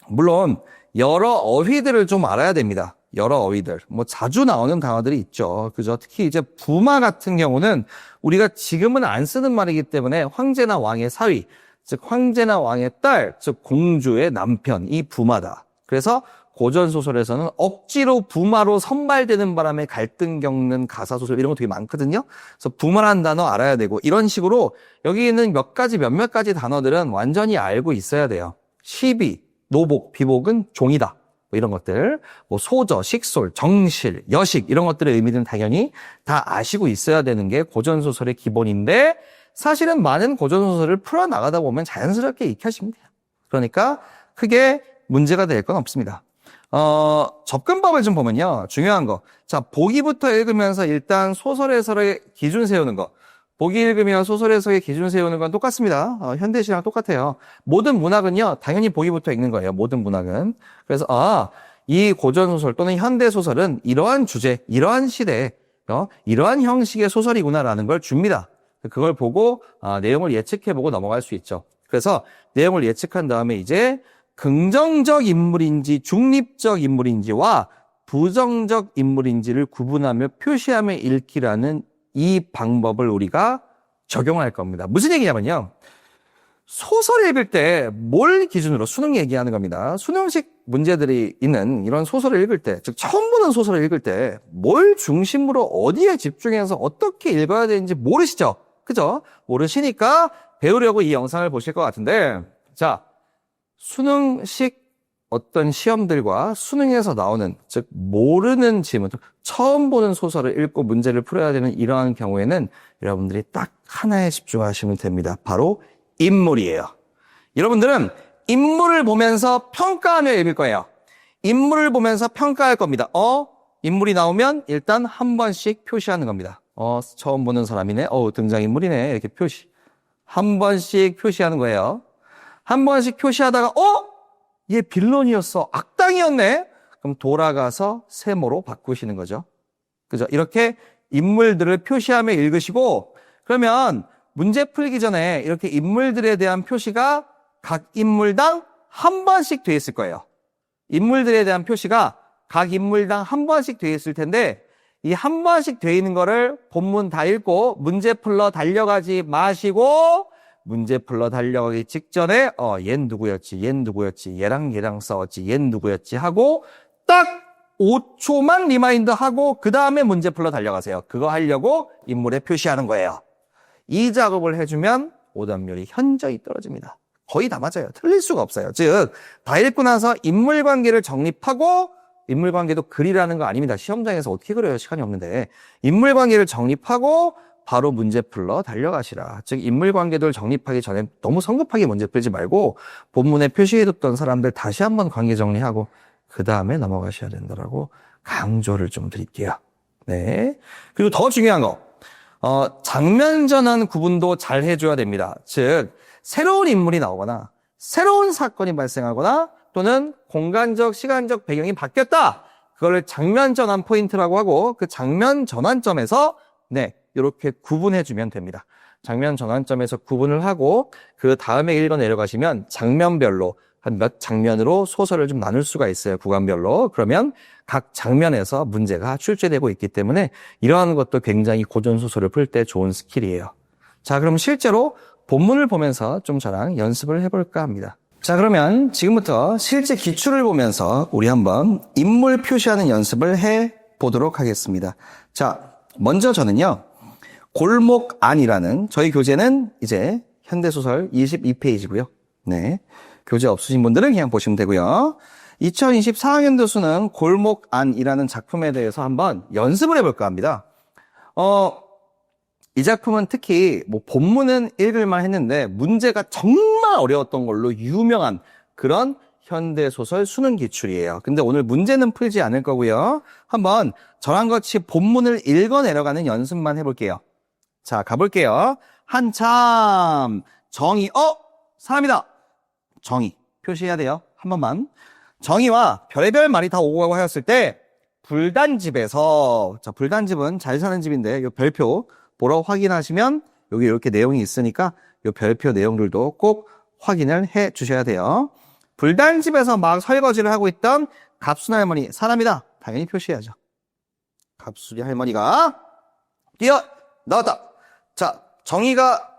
물론, 여러 어휘들을 좀 알아야 됩니다. 여러 어휘들. 뭐 자주 나오는 단어들이 있죠. 그죠? 특히 이제 부마 같은 경우는 우리가 지금은 안 쓰는 말이기 때문에 황제나 왕의 사위, 즉 황제나 왕의 딸, 즉 공주의 남편, 이 부마다. 그래서 고전소설에서는 억지로 부마로 선발되는 바람에 갈등 겪는 가사소설 이런 거 되게 많거든요. 그래서 부마라는 단어 알아야 되고 이런 식으로 여기 있는 몇몇 가지 단어들은 완전히 알고 있어야 돼요. 시비, 노복, 비복은 종이다. 뭐 이런 것들, 뭐 소저, 식솔, 정실, 여식 이런 것들의 의미들은 당연히 다 아시고 있어야 되는 게 고전소설의 기본인데 사실은 많은 고전소설을 풀어나가다 보면 자연스럽게 익혀집니다. 그러니까 크게 문제가 될 건 없습니다. 접근법을 좀 보면요. 중요한 거. 자, 보기부터 읽으면서 일단 소설에서의 기준 세우는 거. 보기 읽으며 소설에서의 기준 세우는 건 똑같습니다. 현대시랑 똑같아요. 모든 문학은요, 당연히 보기부터 읽는 거예요. 모든 문학은. 그래서, 이 고전소설 또는 현대소설은 이러한 주제, 이러한 시대, 이러한 형식의 소설이구나라는 걸 줍니다. 그걸 보고, 내용을 예측해보고 넘어갈 수 있죠. 그래서 내용을 예측한 다음에 이제 긍정적 인물인지 중립적 인물인지와 부정적 인물인지를 구분하며 표시하며 읽기라는 이 방법을 우리가 적용할 겁니다. 무슨 얘기냐면요. 소설 읽을 때 뭘 기준으로 수능 얘기하는 겁니다. 수능식 문제들이 있는 이런 소설을 읽을 때, 즉 처음 보는 소설을 읽을 때 뭘 중심으로 어디에 집중해서 어떻게 읽어야 되는지 모르시죠? 그죠? 모르시니까 배우려고 이 영상을 보실 것 같은데 자, 수능식 어떤 시험들과 수능에서 나오는, 즉 모르는 지문, 처음 보는 소설을 읽고 문제를 풀어야 되는 이러한 경우에는 여러분들이 딱 하나에 집중하시면 됩니다. 바로 인물이에요. 여러분들은 인물을 보면서 평가하며 읽을 거예요. 인물을 보면서 평가할 겁니다. 인물이 나오면 일단 한 번씩 표시하는 겁니다. 처음 보는 사람이네. 등장인물이네. 이렇게 표시. 한 번씩 표시하는 거예요. 한 번씩 표시하다가 얘 빌런이었어. 악당이었네. 그럼 돌아가서 세모로 바꾸시는 거죠. 그죠? 이렇게 인물들을 표시하며 읽으시고 그러면 문제 풀기 전에 이렇게 인물들에 대한 표시가 각 인물당 한 번씩 돼 있을 거예요. 인물들에 대한 표시가 각 인물당 한 번씩 돼 있을 텐데 이 한 번씩 돼 있는 거를 본문 다 읽고 문제 풀러 달려가지 마시고 문제 풀러 달려가기 직전에 얜 누구였지, 얜 누구였지, 얘랑 싸웠지, 얜 누구였지 하고 딱 5초만 리마인드 하고 그 다음에 문제 풀러 달려가세요. 그거 하려고 인물에 표시하는 거예요. 이 작업을 해주면 오답률이 현저히 떨어집니다. 거의 다 맞아요. 틀릴 수가 없어요. 즉, 다 읽고 나서 인물관계를 정립하고 인물관계도 글이라는 거 아닙니다. 시험장에서 어떻게 그려요? 시간이 없는데. 인물관계를 정립하고 바로 문제 풀러 달려가시라. 즉 인물관계들 정립하기 전에 너무 성급하게 문제 풀지 말고 본문에 표시해뒀던 사람들 다시 한번 관계 정리하고 그 다음에 넘어가셔야 된다라고 강조를 좀 드릴게요. 네. 그리고 더 중요한 거, 장면 전환 구분도 잘 해줘야 됩니다. 즉 새로운 인물이 나오거나 새로운 사건이 발생하거나 또는 공간적, 시간적 배경이 바뀌었다. 그걸 장면 전환 포인트라고 하고 그 장면 전환점에서 이렇게 구분해주면 됩니다. 장면 전환점에서 구분을 하고 그 다음에 읽어 내려가시면 장면별로 한 몇 장면으로 소설을 좀 나눌 수가 있어요. 구간별로. 그러면 각 장면에서 문제가 출제되고 있기 때문에 이러한 것도 굉장히 고전소설을 풀 때 좋은 스킬이에요. 자, 그럼 실제로 본문을 보면서 좀 저랑 연습을 해볼까 합니다. 자, 그러면 지금부터 실제 기출을 보면서 우리 한번 인물 표시하는 연습을 해보도록 하겠습니다. 자, 먼저 저는요. 골목 안이라는 저희 교재는 이제 현대소설 22페이지고요. 네. 교재 없으신 분들은 그냥 보시면 되고요. 2024학년도 수능 골목안이라는 작품에 대해서 한번 연습을 해볼까 합니다. 이 작품은 특히 뭐 본문은 읽을만 했는데 문제가 정말 어려웠던 걸로 유명한 그런 현대소설 수능 기출이에요. 근데 오늘 문제는 풀지 않을 거고요. 한번 저랑 같이 본문을 읽어내려가는 연습만 해볼게요. 자, 가볼게요. 한참 정의, 사람이다. 정의 표시해야 돼요. 한 번만. 정의와 별의별 말이 다 오고 가고 하였을 때 불단집에서, 자, 불단집은 잘 사는 집인데 이 별표 보러 확인하시면 여기 이렇게 내용이 있으니까 이 별표 내용들도 꼭 확인을 해 주셔야 돼요. 불단집에서 막 설거지를 하고 있던 갑순이 할머니, 사람이다. 당연히 표시해야죠. 갑순이 할머니가 뛰어 나왔다. 자, 정의가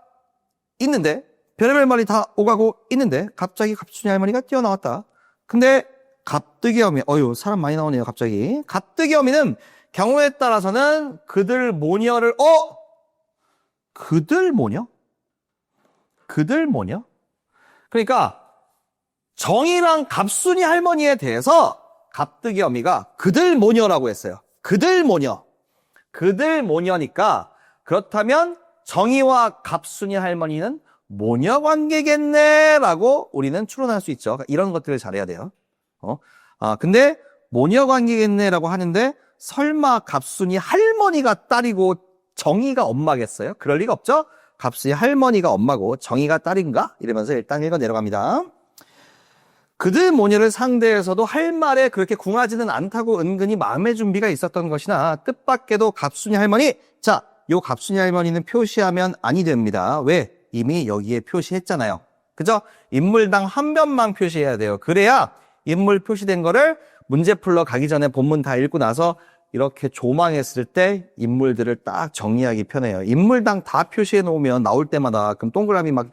있는데 별의별 말이 다 오가고 있는데 갑자기 갑순이 할머니가 뛰어나왔다. 근데 갑뜨기 어미, 사람 많이 나오네요, 갑자기. 갑뜨기 어미는 경우에 따라서는 그들 모녀를, 그들 모녀? 그들 모녀? 그러니까 정이랑 갑순이 할머니에 대해서 갑뜨기 어미가 그들 모녀라고 했어요. 그들 모녀. 그들 모녀니까 그렇다면 정이와 갑순이 할머니는 모녀 관계겠네라고 우리는 추론할 수 있죠. 이런 것들을 잘해야 돼요. 근데 모녀 관계겠네라고 하는데 설마 갑순이 할머니가 딸이고 정이가 엄마겠어요? 그럴 리가 없죠? 갑순이 할머니가 엄마고 정이가 딸인가? 이러면서 일단 읽어 내려갑니다. 그들 모녀를 상대해서도 할 말에 그렇게 궁하지는 않다고 은근히 마음의 준비가 있었던 것이나 뜻밖에도 갑순이 할머니, 자, 요 갑순이 할머니는 표시하면 아니 됩니다. 왜? 이미 여기에 표시했잖아요. 그죠? 인물당 한 변만 표시해야 돼요. 그래야 인물 표시된 거를 문제 풀러 가기 전에 본문 다 읽고 나서 이렇게 조망했을 때 인물들을 딱 정리하기 편해요. 인물당 다 표시해 놓으면 나올 때마다 그럼 동그라미 막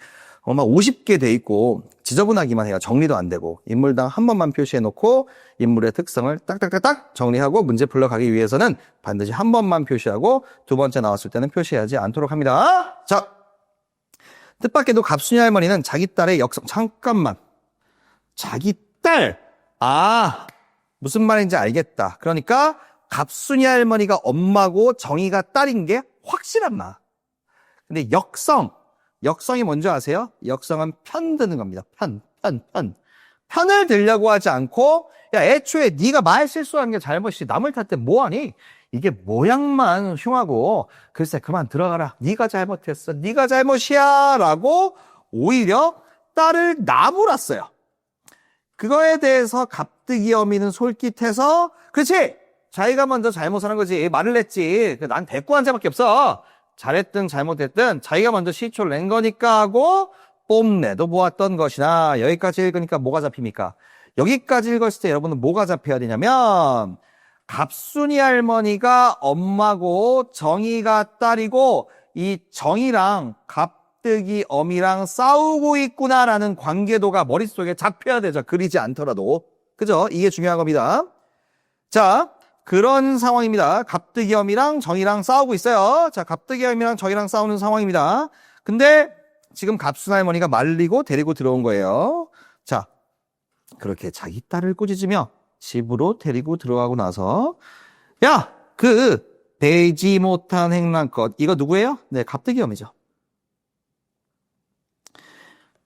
50개 돼 있고 지저분하기만 해요. 정리도 안 되고. 인물당 한 번만 표시해 놓고 인물의 특성을 딱딱딱딱 정리하고 문제 풀러 가기 위해서는 반드시 한 번만 표시하고 두 번째 나왔을 때는 표시하지 않도록 합니다. 자, 뜻밖에도 갑순이 할머니는 자기 딸의 역성, 잠깐만. 자기 딸. 무슨 말인지 알겠다. 그러니까 갑순이 할머니가 엄마고 정이가 딸인 게 확실한 말. 근데 역성이 뭔지 아세요? 역성은 편 드는 겁니다. 편을 들려고 하지 않고, 야, 애초에 네가 말 실수한 게 잘못이지 남을 탓 때 뭐하니? 이게 모양만 흉하고 글쎄 그만 들어가라. 네가 잘못했어. 네가 잘못이야. 라고 오히려 딸을 나무랐어요. 그거에 대해서 갑뜨기 어미는 솔깃해서 그렇지. 자기가 먼저 잘못하는 거지. 말을 했지. 난 대꾸한 자밖에 없어. 잘했든 잘못했든 자기가 먼저 시초를 낸 거니까 하고 뽐내도 보았던 것이나 여기까지 읽으니까 뭐가 잡힙니까? 여기까지 읽었을 때 여러분은 뭐가 잡혀야 되냐면 갑순이 할머니가 엄마고 정이가 딸이고 이 정이랑 갑뜨기 어미랑 싸우고 있구나라는 관계도가 머릿속에 잡혀야 되죠. 그리지 않더라도. 그죠? 이게 중요한 겁니다. 자, 그런 상황입니다. 갑뜨기 어미랑 정이랑 싸우고 있어요. 자, 갑뜨기 어미랑 정이랑 싸우는 상황입니다. 근데 지금 갑순 할머니가 말리고 데리고 들어온 거예요. 자, 그렇게 자기 딸을 꾸짖으며 집으로 데리고 들어가고 나서 야, 그 되지 못한 행랑껏 이거 누구예요? 네, 갑뜨기 어미죠.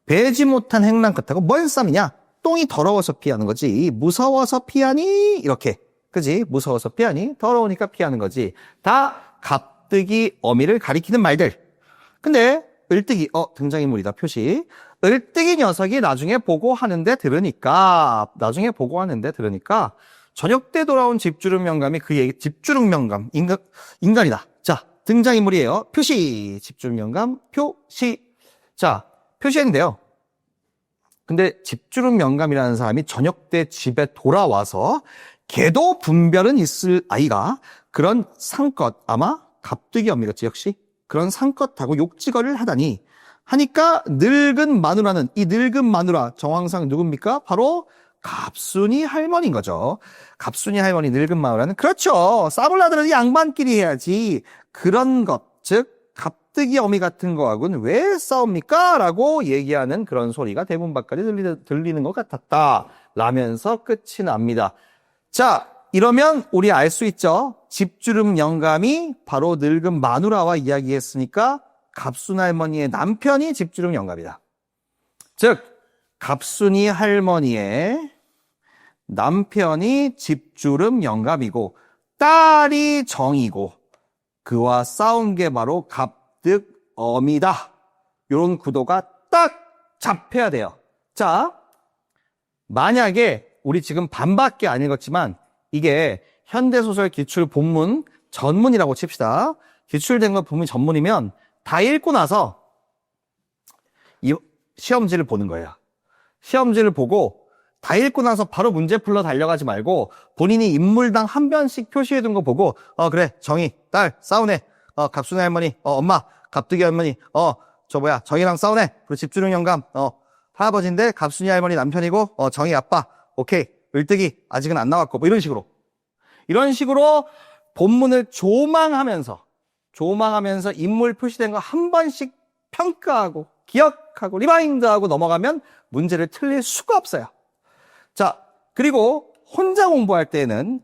배지 못한 행랑껏하고 뭔 쌈이냐? 똥이 더러워서 피하는 거지. 무서워서 피하니? 이렇게. 그지? 무서워서 피하니? 더러우니까 피하는 거지. 다 갑뜨기 어미를 가리키는 말들. 근데 을뜨기, 등장인물이다, 표시. 을뜨기 녀석이 나중에 보고하는데 들으니까 저녁 때 돌아온 집주름 영감이 그 얘기, 집주름 영감, 인간이다. 자, 등장인물이에요. 표시. 집주름 영감, 표시. 자, 표시했는데요. 근데 집주름 영감이라는 사람이 저녁 때 집에 돌아와서 걔도 분별은 있을 아이가 그런 상껏 아마 갑뜨기 어미겠지 역시 그런 상껏하고 욕지거리를 하다니 하니까 늙은 마누라는 이 늙은 마누라 정황상 누굽니까? 바로 갑순이 할머니인 거죠. 갑순이 할머니 늙은 마누라는 그렇죠. 싸불라들은 양반끼리 해야지 그런 것 즉 갑뜨기 어미 같은 거하고는 왜 싸웁니까? 라고 얘기하는 그런 소리가 대문밖까지 들리는 것 같았다. 라면서 끝이 납니다. 자, 이러면 우리 알 수 있죠? 집주름 영감이 바로 늙은 마누라와 이야기했으니까 갑순 할머니의 남편이 집주름 영감이다. 즉, 갑순이 할머니의 남편이 집주름 영감이고 딸이 정이고 그와 싸운 게 바로 갑득엄이다. 이런 구도가 딱 잡혀야 돼요. 자, 만약에 우리 지금 반밖에 안 읽었지만 이게 현대소설 기출 본문 전문이라고 칩시다. 기출된 거 본문 전문이면 다 읽고 나서 이 시험지를 보는 거예요. 시험지를 보고 다 읽고 나서 바로 문제 풀러 달려가지 말고 본인이 인물당 한 변씩 표시해둔 거 보고 그래 정희 딸 싸우네 갑순이 할머니 엄마 갑뜨기 할머니 정희랑 싸우네 그리고 집주름 영감 할아버지인데 갑순이 할머니 남편이고 정희 아빠 오케이 을뜨기 아직은 안 나왔고 뭐 이런 식으로 본문을 조망하면서 인물 표시된 거 한 번씩 평가하고 기억하고 리마인드하고 넘어가면 문제를 틀릴 수가 없어요. 자, 그리고 혼자 공부할 때에는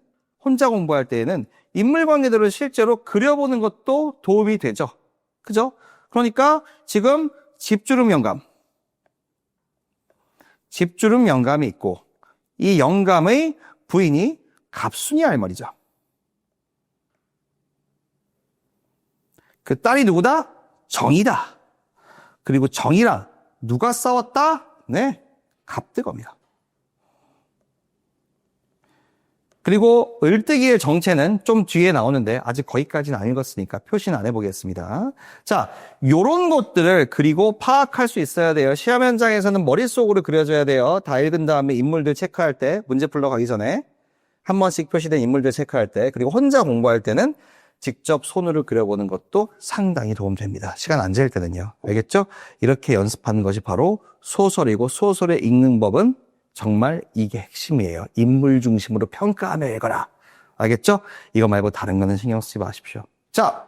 인물 관계들을 실제로 그려보는 것도 도움이 되죠. 그죠? 그러니까 지금 집주름 영감이 있고 이 영감의 부인이 갑순이 할머니죠. 그 딸이 누구다? 정이다. 그리고 정이랑 누가 싸웠다? 네, 갑뜨검이다. 그리고 을뜨기의 정체는 좀 뒤에 나오는데 아직 거기까지는 안 읽었으니까 표시는 안 해보겠습니다. 자, 요런 것들을 그리고 파악할 수 있어야 돼요. 시험 현장에서는 머릿속으로 그려줘야 돼요. 다 읽은 다음에 인물들 체크할 때, 문제 풀러 가기 전에 한 번씩 표시된 인물들 체크할 때, 그리고 혼자 공부할 때는 직접 손으로 그려보는 것도 상당히 도움됩니다. 시간 안 재일 때는요. 알겠죠? 이렇게 연습하는 것이 바로 소설이고 소설의 읽는 법은 정말 이게 핵심이에요. 인물 중심으로 평가하며 읽어라. 알겠죠? 이거 말고 다른 거는 신경 쓰지 마십시오. 자,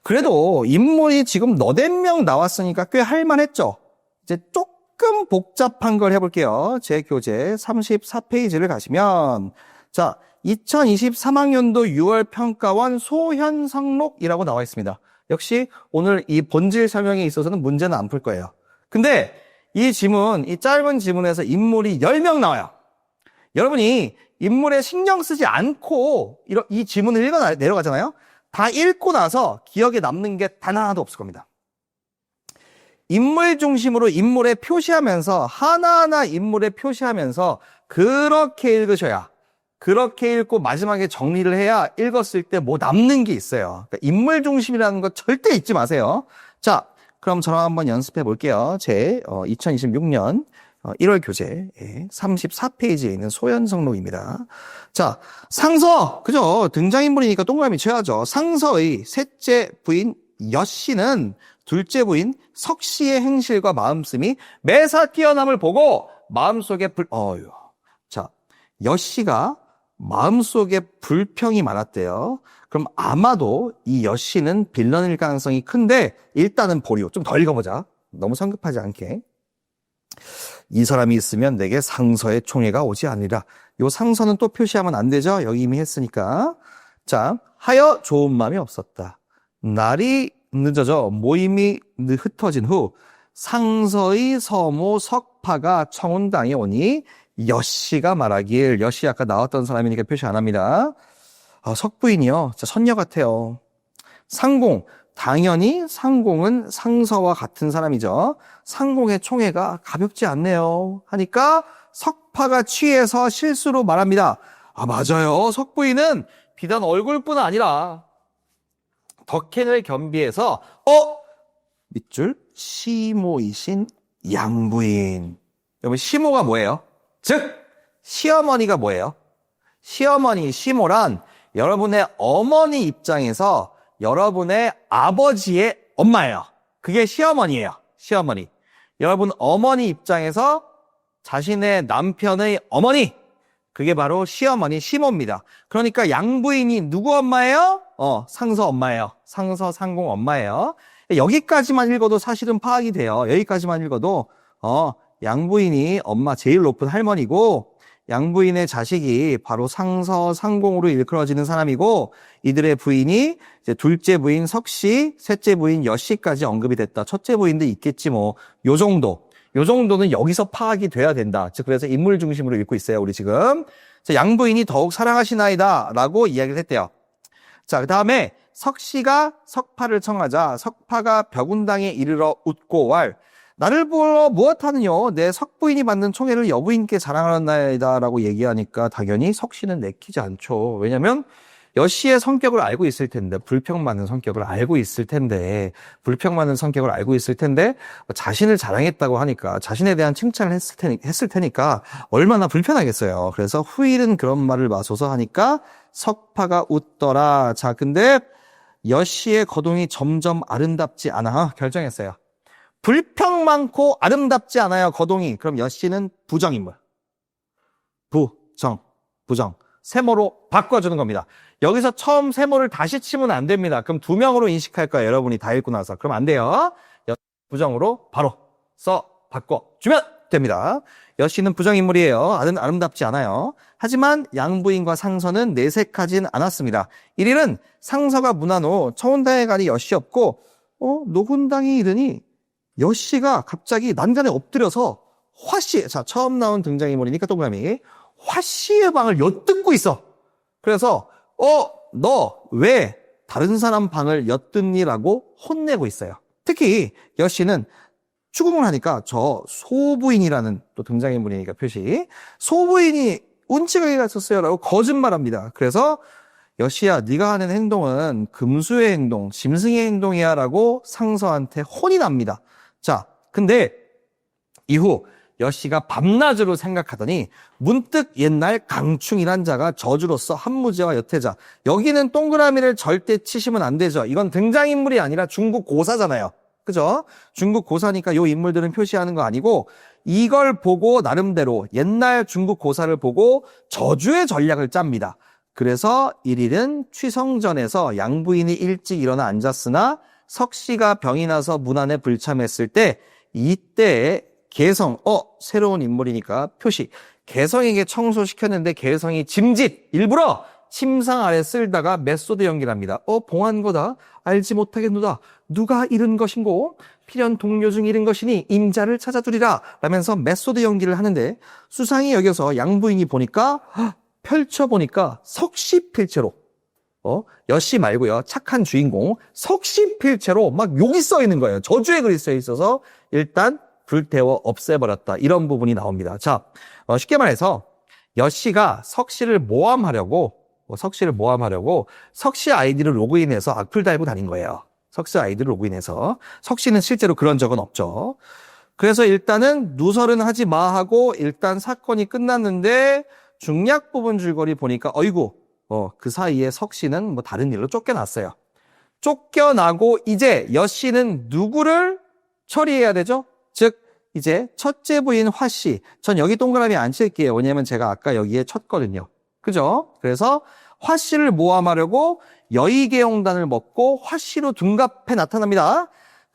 그래도 인물이 지금 너댓 명 나왔으니까 꽤 할만했죠? 이제 조금 복잡한 걸 해볼게요. 제 교재 34페이지를 가시면 자, 2023학년도 6월 평가원 소현성록이라고 나와 있습니다. 역시 오늘 이 본질 설명에 있어서는 문제는 안 풀 거예요. 근데 이 짧은 지문에서 인물이 10명 나와요. 여러분이 인물에 신경 쓰지 않고 이 지문을 읽어 내려가잖아요. 다 읽고 나서 기억에 남는 게 단 하나도 없을 겁니다. 인물 중심으로 인물에 표시하면서 하나하나 인물에 표시하면서 그렇게 읽으셔야 그렇게 읽고 마지막에 정리를 해야 읽었을 때 뭐 남는 게 있어요. 그러니까 인물 중심이라는 거 절대 잊지 마세요. 자, 그럼 저랑 한번 연습해 볼게요. 제 2026년 1월 교재 34페이지에 있는 소현성록입니다. 자, 상서, 그죠? 등장인물이니까 동그라미 쳐야죠. 상서의 셋째 부인 여씨는 둘째 부인 석씨의 행실과 마음씀이 매사 뛰어남을 보고 마음속에 자, 여씨가 마음속에 불평이 많았대요. 그럼 아마도 이 여씨는 빌런일 가능성이 큰데 일단은 보리오. 좀 더 읽어보자. 너무 성급하지 않게. 이 사람이 있으면 내게 상서의 총애가 오지 않으리라. 요 상서는 또 표시하면 안 되죠. 여기 이미 했으니까. 자, 하여 좋은 마음이 없었다. 날이 늦어져 모임이 흩어진 후 상서의 서모 석파가 청운당에 오니 여씨가 말하길, 여씨 아까 나왔던 사람이니까 표시 안 합니다. 석부인이요. 진짜 선녀 같아요. 상공, 당연히 상공은 상서와 같은 사람이죠. 상공의 총애가 가볍지 않네요. 하니까 석파가 취해서 실수로 말합니다. 맞아요. 석부인은 비단 얼굴뿐 아니라 덕행을 겸비해서 밑줄 시모이신 양부인. 여러분 시모가 뭐예요? 즉 시어머니가 뭐예요? 시어머니, 시모란 여러분의 어머니 입장에서 여러분의 아버지의 엄마예요. 그게 시어머니예요. 시어머니. 여러분 어머니 입장에서 자신의 남편의 어머니, 그게 바로 시어머니, 시모입니다. 그러니까 양부인이 누구 엄마예요? 상서 엄마예요. 상서 상공 엄마예요. 여기까지만 읽어도 사실은 파악이 돼요. 여기까지만 읽어도 양부인이 엄마 제일 높은 할머니고 양부인의 자식이 바로 상서, 상공으로 일컬어지는 사람이고 이들의 부인이 이제 둘째 부인 석씨, 셋째 부인 여씨까지 언급이 됐다. 첫째 부인도 있겠지 뭐. 요 정도는 여기서 파악이 돼야 된다. 즉 그래서 인물 중심으로 읽고 있어요. 우리 지금. 자, 양부인이 더욱 사랑하시나이다 라고 이야기를 했대요. 자, 그 다음에 석씨가 석파를 청하자 석파가 벽운당에 이르러 웃고 왈 나를 보러 무엇하느뇨 내 석부인이 받는 총애를 여부인께 자랑하였나이다 라고 얘기하니까 당연히 석씨는 내키지 않죠. 왜냐면 여씨의 성격을 알고 있을 텐데 불평 많은 성격을 알고 있을 텐데 자신을 자랑했다고 하니까 자신에 대한 칭찬을 했을 테니까 얼마나 불편하겠어요. 그래서 후일은 그런 말을 마소서 하니까 석파가 웃더라. 자, 근데 여씨의 거동이 점점 아름답지 않아 결정했어요. 불평 많고 아름답지 않아요, 거동이. 그럼 여씨는 부정인물. 부정. 세모로 바꿔주는 겁니다. 여기서 처음 세모를 다시 치면 안 됩니다. 그럼 두 명으로 인식할 거예요, 여러분이 다 읽고 나서. 그럼 안 돼요. 부정으로 바로 바꿔주면 됩니다. 여씨는 부정인물이에요. 아름답지 않아요. 하지만 양부인과 상서는 내색하진 않았습니다. 1일은 상서가 문안 후 처운당에 가니 여씨 없고 노훈당이 이르니 여씨가 갑자기 난간에 엎드려서 화씨, 자, 처음 나온 등장인물이니까 동그라미, 화씨의 방을 엿듣고 있어. 그래서 너 왜 다른 사람 방을 엿듣니라고 혼내고 있어요. 특히 여씨는 추궁을 하니까 저 소부인이라는 또 등장인물이니까 표시, 소부인이 운치가 갔었어요 라고 거짓말합니다. 그래서 여씨야, 네가 하는 행동은 금수의 행동, 짐승의 행동이야 라고 상서한테 혼이 납니다. 자, 근데 이후 여씨가 밤낮으로 생각하더니 문득 옛날 강충이란 자가 저주로서 한무제와 여태자, 여기는 동그라미를 절대 치시면 안 되죠. 이건 등장인물이 아니라 중국 고사잖아요. 그죠? 중국 고사니까 요 인물들은 표시하는 거 아니고 이걸 보고 나름대로 옛날 중국 고사를 보고 저주의 전략을 짭니다. 그래서 1일은 취성전에서 양부인이 일찍 일어나 앉았으나 석씨가 병이 나서 문안에 불참했을 때 이때에 개성, 새로운 인물이니까 표시. 개성에게 청소시켰는데 개성이 짐짓, 일부러 침상 아래 쓸다가 메소드 연기를 합니다. 봉한 거다. 알지 못하겠노다. 누가 잃은 것인고? 필연 동료 중 잃은 것이니 임자를 찾아두리라. 라면서 메소드 연기를 하는데 수상히 여겨서 양부인이 보니까 펼쳐보니까 석시필체로 여씨 말고요. 착한 주인공 석시필체로 막 욕이 써 있는 거예요. 저주의 글이 써 있어서 일단 불태워 없애버렸다. 이런 부분이 나옵니다. 자, 쉽게 말해서 여씨가 석씨를 모함하려고 석씨 아이디를 로그인해서 악플 달고 다닌 거예요. 석씨 아이디를 로그인해서. 석씨는 실제로 그런 적은 없죠. 그래서 일단은 누설은 하지 마 하고 일단 사건이 끝났는데 중략 부분 줄거리 보니까 그 사이에 석씨는 뭐 다른 일로 쫓겨났어요. 쫓겨나고 이제 여씨는 누구를 처리해야 되죠? 즉 이제 첫째 부인 화씨, 전 여기 동그라미 안 칠게요. 왜냐면 제가 아까 여기에 쳤거든요. 그죠? 그래서 화씨를 모함하려고 여의계용단을 먹고 화씨로 둔갑해 나타납니다.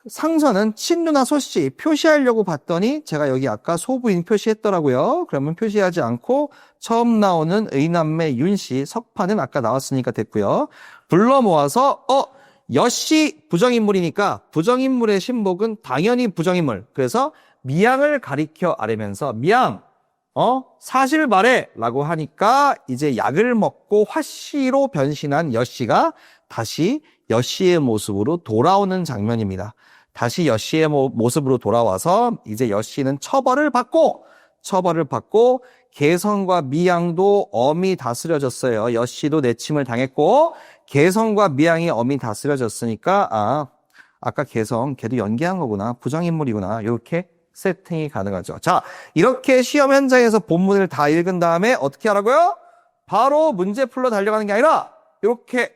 상서는 친누나 소씨 표시하려고 봤더니 제가 여기 아까 소부인 표시했더라고요. 그러면 표시하지 않고 처음 나오는 의남매 윤씨, 석파는 아까 나왔으니까 됐고요. 불러 모아서 여씨 부정인물이니까 부정인물의 신복은 당연히 부정인물. 그래서 미양을 가리켜 아뢰면서 미양 사실 말해 라고 하니까 이제 약을 먹고 화씨로 변신한 여씨가 다시 여씨의 모습으로 돌아오는 장면입니다. 다시 여씨의 모습으로 돌아와서 이제 여씨는 처벌을 받고 개성과 미양도 엄히 다스려졌어요. 여씨도 내침을 당했고 개성과 미양이 엄히 다스려졌으니까 아까 개성 걔도 연기한 거구나. 부정인물이구나. 이렇게 세팅이 가능하죠. 자, 이렇게 시험 현장에서 본문을 다 읽은 다음에 어떻게 하라고요? 바로 문제 풀러 달려가는 게 아니라 이렇게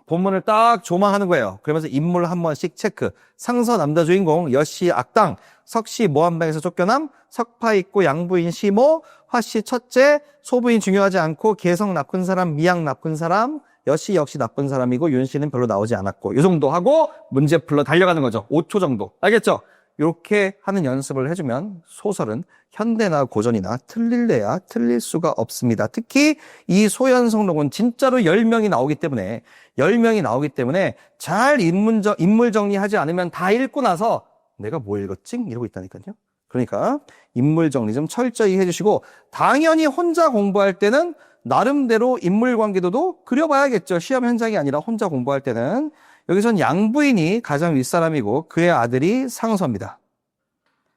본문을 딱 조망하는 거예요. 그러면서 인물 한 번씩 체크. 상서 남자 주인공, 여씨 악당, 석씨 모함당에서 쫓겨남, 석파 있고 양부인 시모, 화씨 첫째, 소부인 중요하지 않고 개성 나쁜 사람, 미양 나쁜 사람, 여씨 역시 나쁜 사람이고 윤씨는 별로 나오지 않았고 이 정도 하고 문제 풀러 달려가는 거죠. 5초 정도. 알겠죠? 이렇게 하는 연습을 해주면 소설은 현대나 고전이나 틀릴래야 틀릴 수가 없습니다. 특히 이 소현성록은 진짜로 10명이 나오기 때문에 10명이 나오기 때문에 잘 인물 정리하지 않으면 다 읽고 나서 내가 뭐 읽었지? 이러고 있다니까요. 그러니까 인물 정리 좀 철저히 해주시고 당연히 혼자 공부할 때는 나름대로 인물관계도도 그려봐야겠죠. 시험 현장이 아니라 혼자 공부할 때는. 여기선 양부인이 가장 윗사람이고 그의 아들이 상서입니다.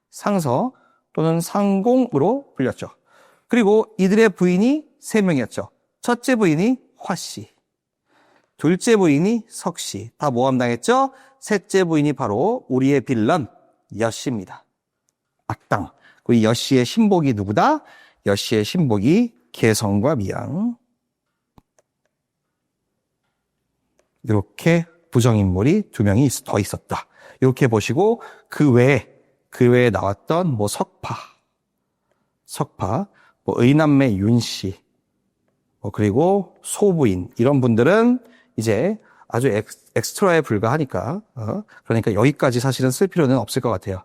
상서 또는 상공으로 불렸죠. 그리고 이들의 부인이 3명이었죠. 첫째 부인이 화씨, 둘째 부인이 석씨, 다 모함당했죠. 셋째 부인이 바로 우리의 빌런 여씨입니다. 악당. 이 여씨의 신복이 누구다? 여씨의 신복이 개성과 미양. 이렇게 부정인물이 2명이 더 있었다. 이렇게 보시고 그 외에 나왔던 뭐 석파, 뭐 의남매 윤씨, 그리고 소부인 이런 분들은 이제 아주 엑스트라에 불과하니까 그러니까 여기까지 사실은 쓸 필요는 없을 것 같아요.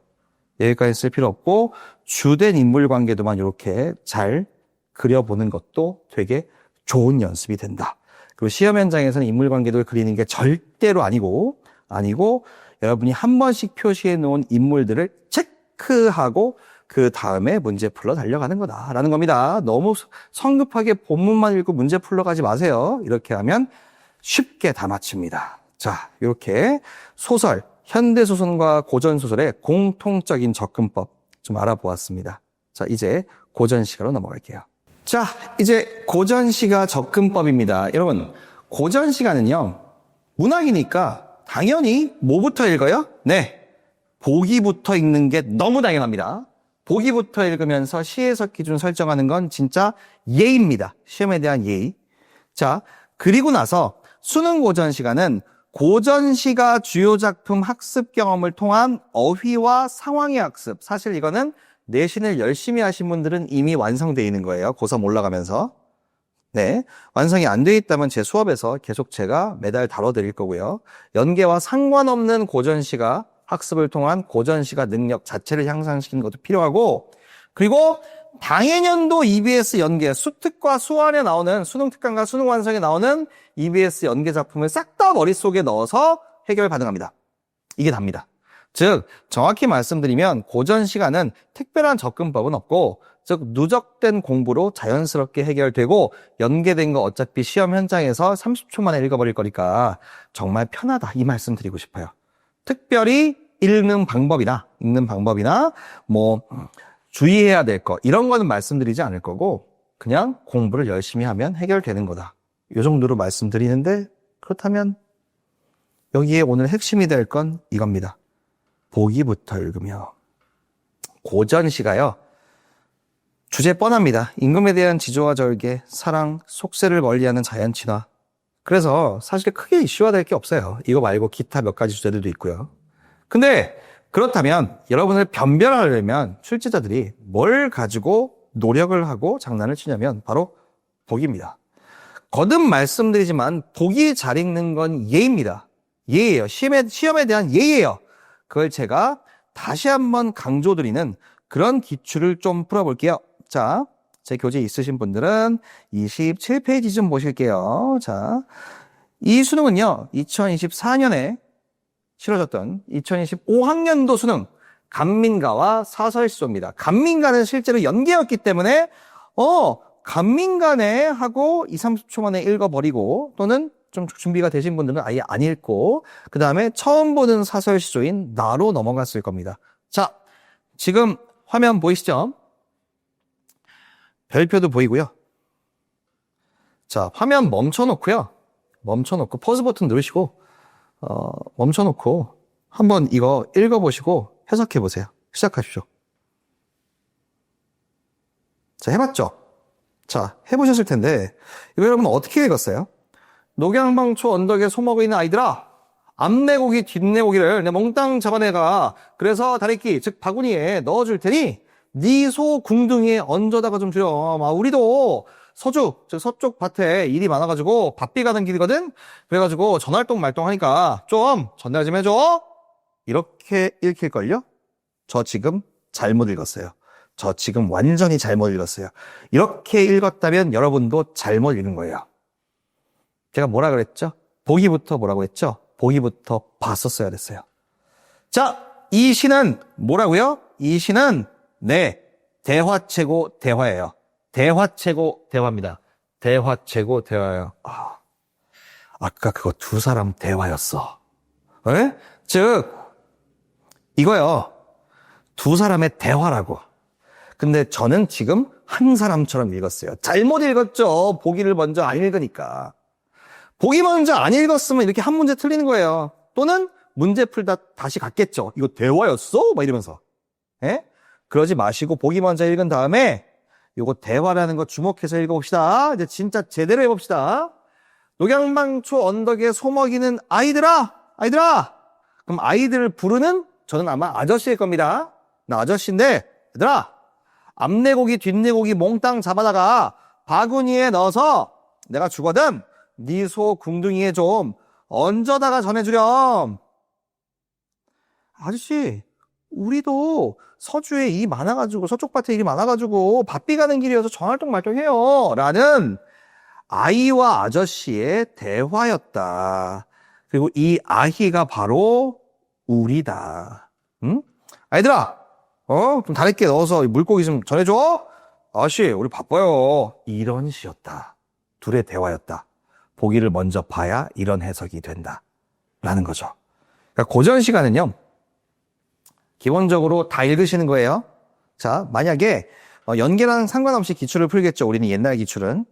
여기까지 쓸 필요 없고 주된 인물 관계도만 이렇게 잘 그려보는 것도 되게 좋은 연습이 된다. 그리고 시험 현장에서는 인물 관계도를 그리는 게 절대로 아니고 여러분이 한 번씩 표시해 놓은 인물들을 체크하고 그 다음에 문제 풀러 달려가는 거다라는 겁니다. 너무 성급하게 본문만 읽고 문제 풀러 가지 마세요. 이렇게 하면 쉽게 다 맞춥니다. 자, 이렇게 소설, 현대소설과 고전소설의 공통적인 접근법 좀 알아보았습니다. 자, 이제 고전시가로 넘어갈게요. 자, 이제 고전시가 접근법입니다. 여러분, 고전시가는요, 문학이니까 당연히 뭐부터 읽어요? 네, 보기부터 읽는 게 너무 당연합니다. 보기부터 읽으면서 시해석 기준 설정하는 건 진짜 예의입니다. 시험에 대한 예의. 자, 그리고 나서 수능 고전시가는 고전시가 주요 작품 학습 경험을 통한 어휘와 상황의 학습. 사실 이거는 내신을 열심히 하신 분들은 이미 완성되어 있는 거예요. 고3 올라가면서. 네, 완성이 안 돼 있다면 제 수업에서 계속 제가 매달 다뤄드릴 거고요. 연계와 상관없는 고전시가 학습을 통한 고전시가 능력 자체를 향상시키는 것도 필요하고, 그리고 당해년도 EBS 연계, 수특과 수완에 나오는, 수능 특강과 수능 완성에 나오는 EBS 연계 작품을 싹 다 머릿속에 넣어서 해결 가능합니다. 이게 답니다. 즉 정확히 말씀드리면 고전시가는 특별한 접근법은 없고, 즉 누적된 공부로 자연스럽게 해결되고 연계된 거 어차피 시험 현장에서 30초 만에 읽어버릴 거니까 정말 편하다, 이 말씀 드리고 싶어요. 특별히 읽는 방법이나 뭐 주의해야 될 거 이런 거는 말씀드리지 않을 거고, 그냥 공부를 열심히 하면 해결되는 거다, 이 정도로 말씀드리는데, 그렇다면 여기에 오늘 핵심이 될 건 이겁니다. 보기부터 읽으며. 고전시가요, 주제 뻔합니다. 임금에 대한 지조와 절개, 사랑, 속세를 멀리하는 자연친화. 그래서 사실 크게 이슈화될 게 없어요. 이거 말고 기타 몇 가지 주제들도 있고요. 근데 그렇다면 여러분을 변별하려면 출제자들이 뭘 가지고 노력을 하고 장난을 치냐면 바로 보기입니다. 거듭 말씀드리지만 보기 잘 읽는 건 예입니다. 예예요. 시험에 대한 예예요. 그걸 제가 다시 한번 강조드리는 그런 기출을 좀 풀어볼게요. 자, 제 교재 있으신 분들은 27페이지 좀 보실게요. 자, 이 수능은요, 2024년에 치러졌던 2025학년도 수능 간민가와 사설시조입니다. 간민가는 실제로 연계였기 때문에 간민가네 하고 20-30초 만에 읽어버리고, 또는 좀 준비가 되신 분들은 아예 안 읽고 그 다음에 처음 보는 사설시조인 나로 넘어갔을 겁니다. 자, 지금 화면 보이시죠? 별표도 보이고요. 자, 화면 멈춰놓고 퍼즈 버튼 누르시고 멈춰놓고 한번 이거 읽어보시고 해석해보세요. 시작하십시오. 자, 해봤죠? 자, 해보셨을 텐데 이거 여러분 어떻게 읽었어요? 녹양방초 언덕에 소먹고 있는 아이들아, 앞내고기 뒷내고기를 내 몽땅 잡아내가. 그래서 다리끼 즉 바구니에 넣어줄 테니 네 소 궁둥이에 얹어다가 좀 주렴. 우리도 서주, 즉 서쪽 밭에 일이 많아가지고 바삐 가는 길이거든? 그래가지고 전활동 말동하니까 좀 전달 좀 해줘? 이렇게 읽힐걸요? 저 지금 잘못 읽었어요. 저 지금 완전히 잘못 읽었어요. 이렇게 읽었다면 여러분도 잘못 읽은 거예요. 제가 뭐라 그랬죠? 보기부터 뭐라고 했죠? 보기부터 봤었어야 됐어요. 자, 이 시는 뭐라고요? 이 시는 네, 대화체고 대화예요. 대화체고 대화입니다. 대화체고 대화예요. 아까 그거 두 사람 대화였어. 에? 즉 이거요. 두 사람의 대화라고. 근데 저는 지금 한 사람처럼 읽었어요. 잘못 읽었죠. 보기를 먼저 안 읽으니까. 보기 먼저 안 읽었으면 이렇게 한 문제 틀리는 거예요. 또는 문제 풀다 다시 갔겠죠. 이거 대화였어? 막 이러면서. 예? 그러지 마시고 보기 먼저 읽은 다음에 이거 대화라는 거 주목해서 읽어봅시다. 이제 진짜 제대로 해봅시다. 녹양방초 언덕에 소먹이는 아이들아! 아이들아! 그럼 아이들을 부르는 저는 아마 아저씨일 겁니다. 나 아저씨인데 얘들아! 앞내고기 뒷내고기 몽땅 잡아다가 바구니에 넣어서 내가 주거든. 네 소 궁둥이에 좀 얹어다가 전해주렴. 아저씨, 우리도 서주에 일이 많아가지고 서쪽 밭에 일이 많아가지고 바삐 가는 길이어서 전활동 말동해요. 라는 아이와 아저씨의 대화였다. 그리고 이 아이가 바로 우리다. 응? 아이들아, 좀 다르게 넣어서 물고기 좀 전해줘. 아저씨, 우리 바빠요. 이런 시였다. 둘의 대화였다. 보기를 먼저 봐야 이런 해석이 된다. 라는 거죠. 그러니까 고전 시간은요, 기본적으로 다 읽으시는 거예요. 자, 만약에 연계랑 상관없이 기출을 풀겠죠. 우리는 옛날 기출은.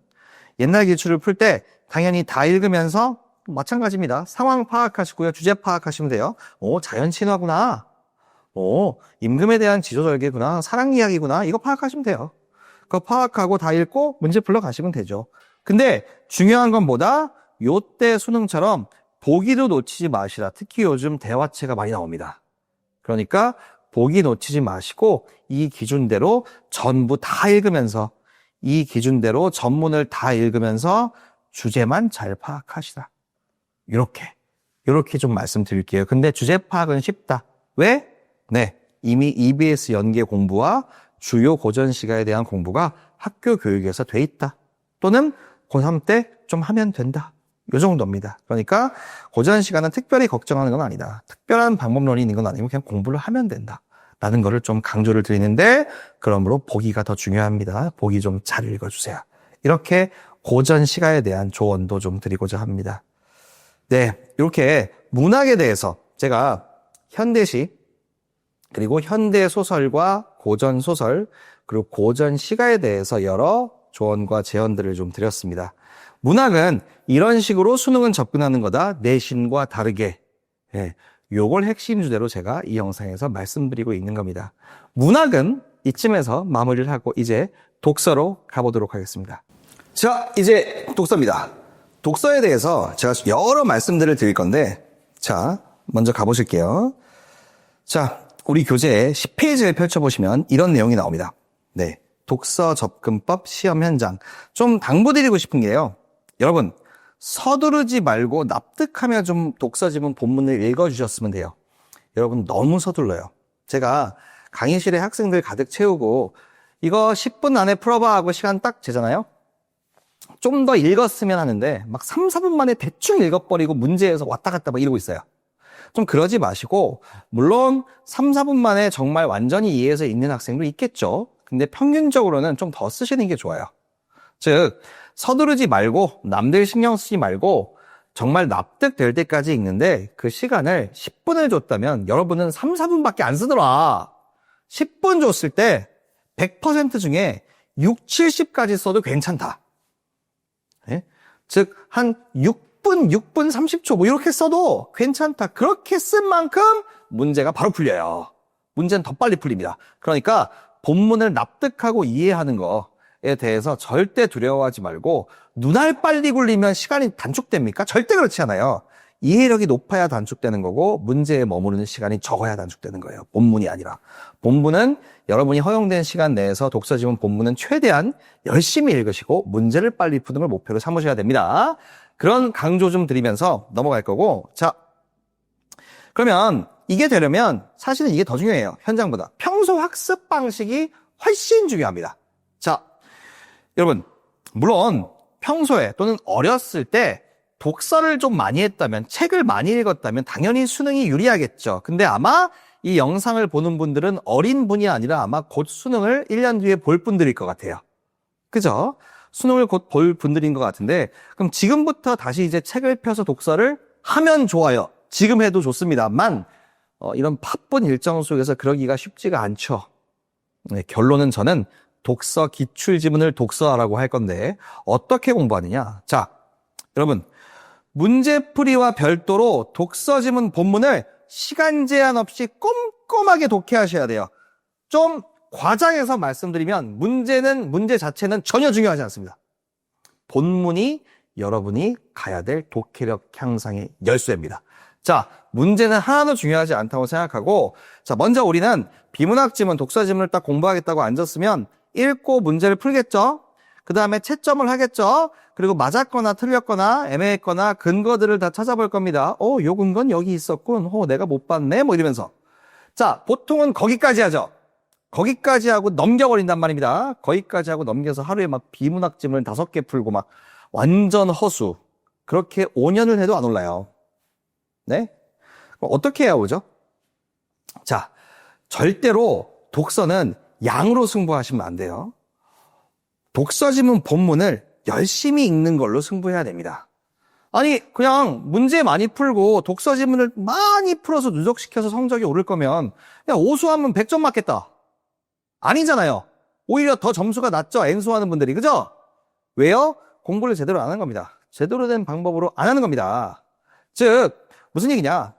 옛날 기출을 풀 때 당연히 다 읽으면서 마찬가지입니다. 상황 파악하시고요. 주제 파악하시면 돼요. 자연 친화구나. 임금에 대한 지조절개구나. 사랑 이야기구나. 이거 파악하시면 돼요. 그거 파악하고 다 읽고 문제 풀러 가시면 되죠. 근데 중요한 건 뭐다? 요때 수능처럼 보기도 놓치지 마시라. 특히 요즘 대화체가 많이 나옵니다. 그러니까 보기 놓치지 마시고 이 기준대로 전부 다 읽으면서 이 기준대로 전문을 다 읽으면서 주제만 잘 파악하시라. 이렇게 좀 말씀드릴게요. 근데 주제 파악은 쉽다. 왜? 네, 이미 EBS 연계 공부와 주요 고전 시가에 대한 공부가 학교 교육에서 돼 있다. 또는 고3 때 좀 하면 된다. 이 정도입니다. 그러니까 고전 시간은 특별히 걱정하는 건 아니다. 특별한 방법론이 있는 건 아니고 그냥 공부를 하면 된다. 라는 거를 좀 강조를 드리는데 그러므로 보기가 더 중요합니다. 보기 좀 잘 읽어주세요. 이렇게 고전 시가에 대한 조언도 좀 드리고자 합니다. 네, 이렇게 문학에 대해서 제가 현대시 그리고 현대소설과 고전소설 그리고 고전시가에 대해서 여러 조언과 제언들을 좀 드렸습니다. 문학은 이런 식으로 수능은 접근하는 거다. 내신과 다르게. 요걸 핵심 주제로 제가 이 영상에서 말씀드리고 있는 겁니다. 문학은 이쯤에서 마무리를 하고 이제 독서로 가보도록 하겠습니다. 자, 이제 독서입니다. 독서에 대해서 제가 여러 말씀들을 드릴 건데 자, 먼저 가보실게요. 자, 우리 교재 10페이지를 펼쳐보시면 이런 내용이 나옵니다. 네, 독서 접근법 시험 현장. 좀 당부드리고 싶은 게요. 여러분, 서두르지 말고 납득하며 좀 독서 지문 본문을 읽어주셨으면 돼요. 여러분 너무 서둘러요. 제가 강의실에 학생들 가득 채우고 이거 10분 안에 풀어봐 하고 시간 딱 재잖아요. 좀 더 읽었으면 하는데 막 3, 4분 만에 대충 읽어버리고 문제에서 왔다 갔다 막 이러고 있어요. 좀 그러지 마시고 물론 3, 4분 만에 정말 완전히 이해해서 읽는 학생도 있겠죠. 근데 평균적으로는 좀 더 쓰시는 게 좋아요. 즉 서두르지 말고 남들 신경 쓰지 말고 정말 납득될 때까지 읽는데 그 시간을 10분을 줬다면 여러분은 3, 4분밖에 안 쓰더라. 10분 줬을 때 100% 중에 6, 70까지 써도 괜찮다. 네? 즉 한 6분 30초 뭐 이렇게 써도 괜찮다. 그렇게 쓴 만큼 문제가 바로 풀려요. 문제는 더 빨리 풀립니다. 그러니까 본문을 납득하고 이해하는 거에 대해서 절대 두려워하지 말고 눈알 빨리 굴리면 시간이 단축됩니까? 절대 그렇지 않아요. 이해력이 높아야 단축되는 거고 문제에 머무르는 시간이 적어야 단축되는 거예요. 본문이 아니라. 본문은 여러분이 허용된 시간 내에서 독서 지문 본문은 최대한 열심히 읽으시고 문제를 빨리 푸는 걸 목표로 삼으셔야 됩니다. 그런 강조 좀 드리면서 넘어갈 거고, 자, 그러면 이게 되려면 사실은 이게 더 중요해요. 현장보다. 평소 학습 방식이 훨씬 중요합니다. 자, 여러분, 물론 평소에 또는 어렸을 때 독서를 좀 많이 했다면, 책을 많이 읽었다면 당연히 수능이 유리하겠죠. 근데 아마 이 영상을 보는 분들은 어린 분이 아니라 아마 곧 수능을 1년 뒤에 볼 분들일 것 같아요. 그죠? 수능을 곧 볼 분들인 것 같은데, 그럼 지금부터 다시 이제 책을 펴서 독서를 하면 좋아요. 지금 해도 좋습니다만, 이런 바쁜 일정 속에서 그러기가 쉽지가 않죠. 네, 결론은 저는 독서 기출지문을 독서하라고 할 건데, 어떻게 공부하느냐? 자, 여러분, 문제풀이와 별도로 독서지문 본문을 시간 제한 없이 꼼꼼하게 독해하셔야 돼요. 좀 과장해서 말씀드리면 문제 자체는 전혀 중요하지 않습니다. 본문이 여러분이 가야 될 독해력 향상의 열쇠입니다. 자, 문제는 하나도 중요하지 않다고 생각하고, 자, 먼저 우리는 비문학지문, 독서지문을 딱 공부하겠다고 앉았으면 읽고 문제를 풀겠죠? 그 다음에 채점을 하겠죠? 그리고 맞았거나 틀렸거나 애매했거나 근거들을 다 찾아볼 겁니다. 요 근거는 여기 있었군. 내가 못 봤네. 뭐 이러면서. 자, 보통은 거기까지 하죠. 거기까지 하고 넘겨버린단 말입니다. 거기까지 하고 넘겨서 하루에 막 비문학지문을 5개 풀고 막 완전 허수. 그렇게 5년을 해도 안 올라요. 네? 그럼 어떻게 해야 오죠? 자, 절대로 독서는 양으로 승부하시면 안 돼요. 독서지문 본문을 열심히 읽는 걸로 승부해야 됩니다. 아니, 그냥 문제 많이 풀고 독서지문을 많이 풀어서 누적시켜서 성적이 오를 거면 그냥 오수하면 100점 맞겠다. 아니잖아요. 오히려 더 점수가 낮죠. N수하는 분들이. 그죠? 왜요? 공부를 제대로 안 하는 겁니다. 제대로 된 방법으로 안 하는 겁니다. 즉, 무슨 얘기냐?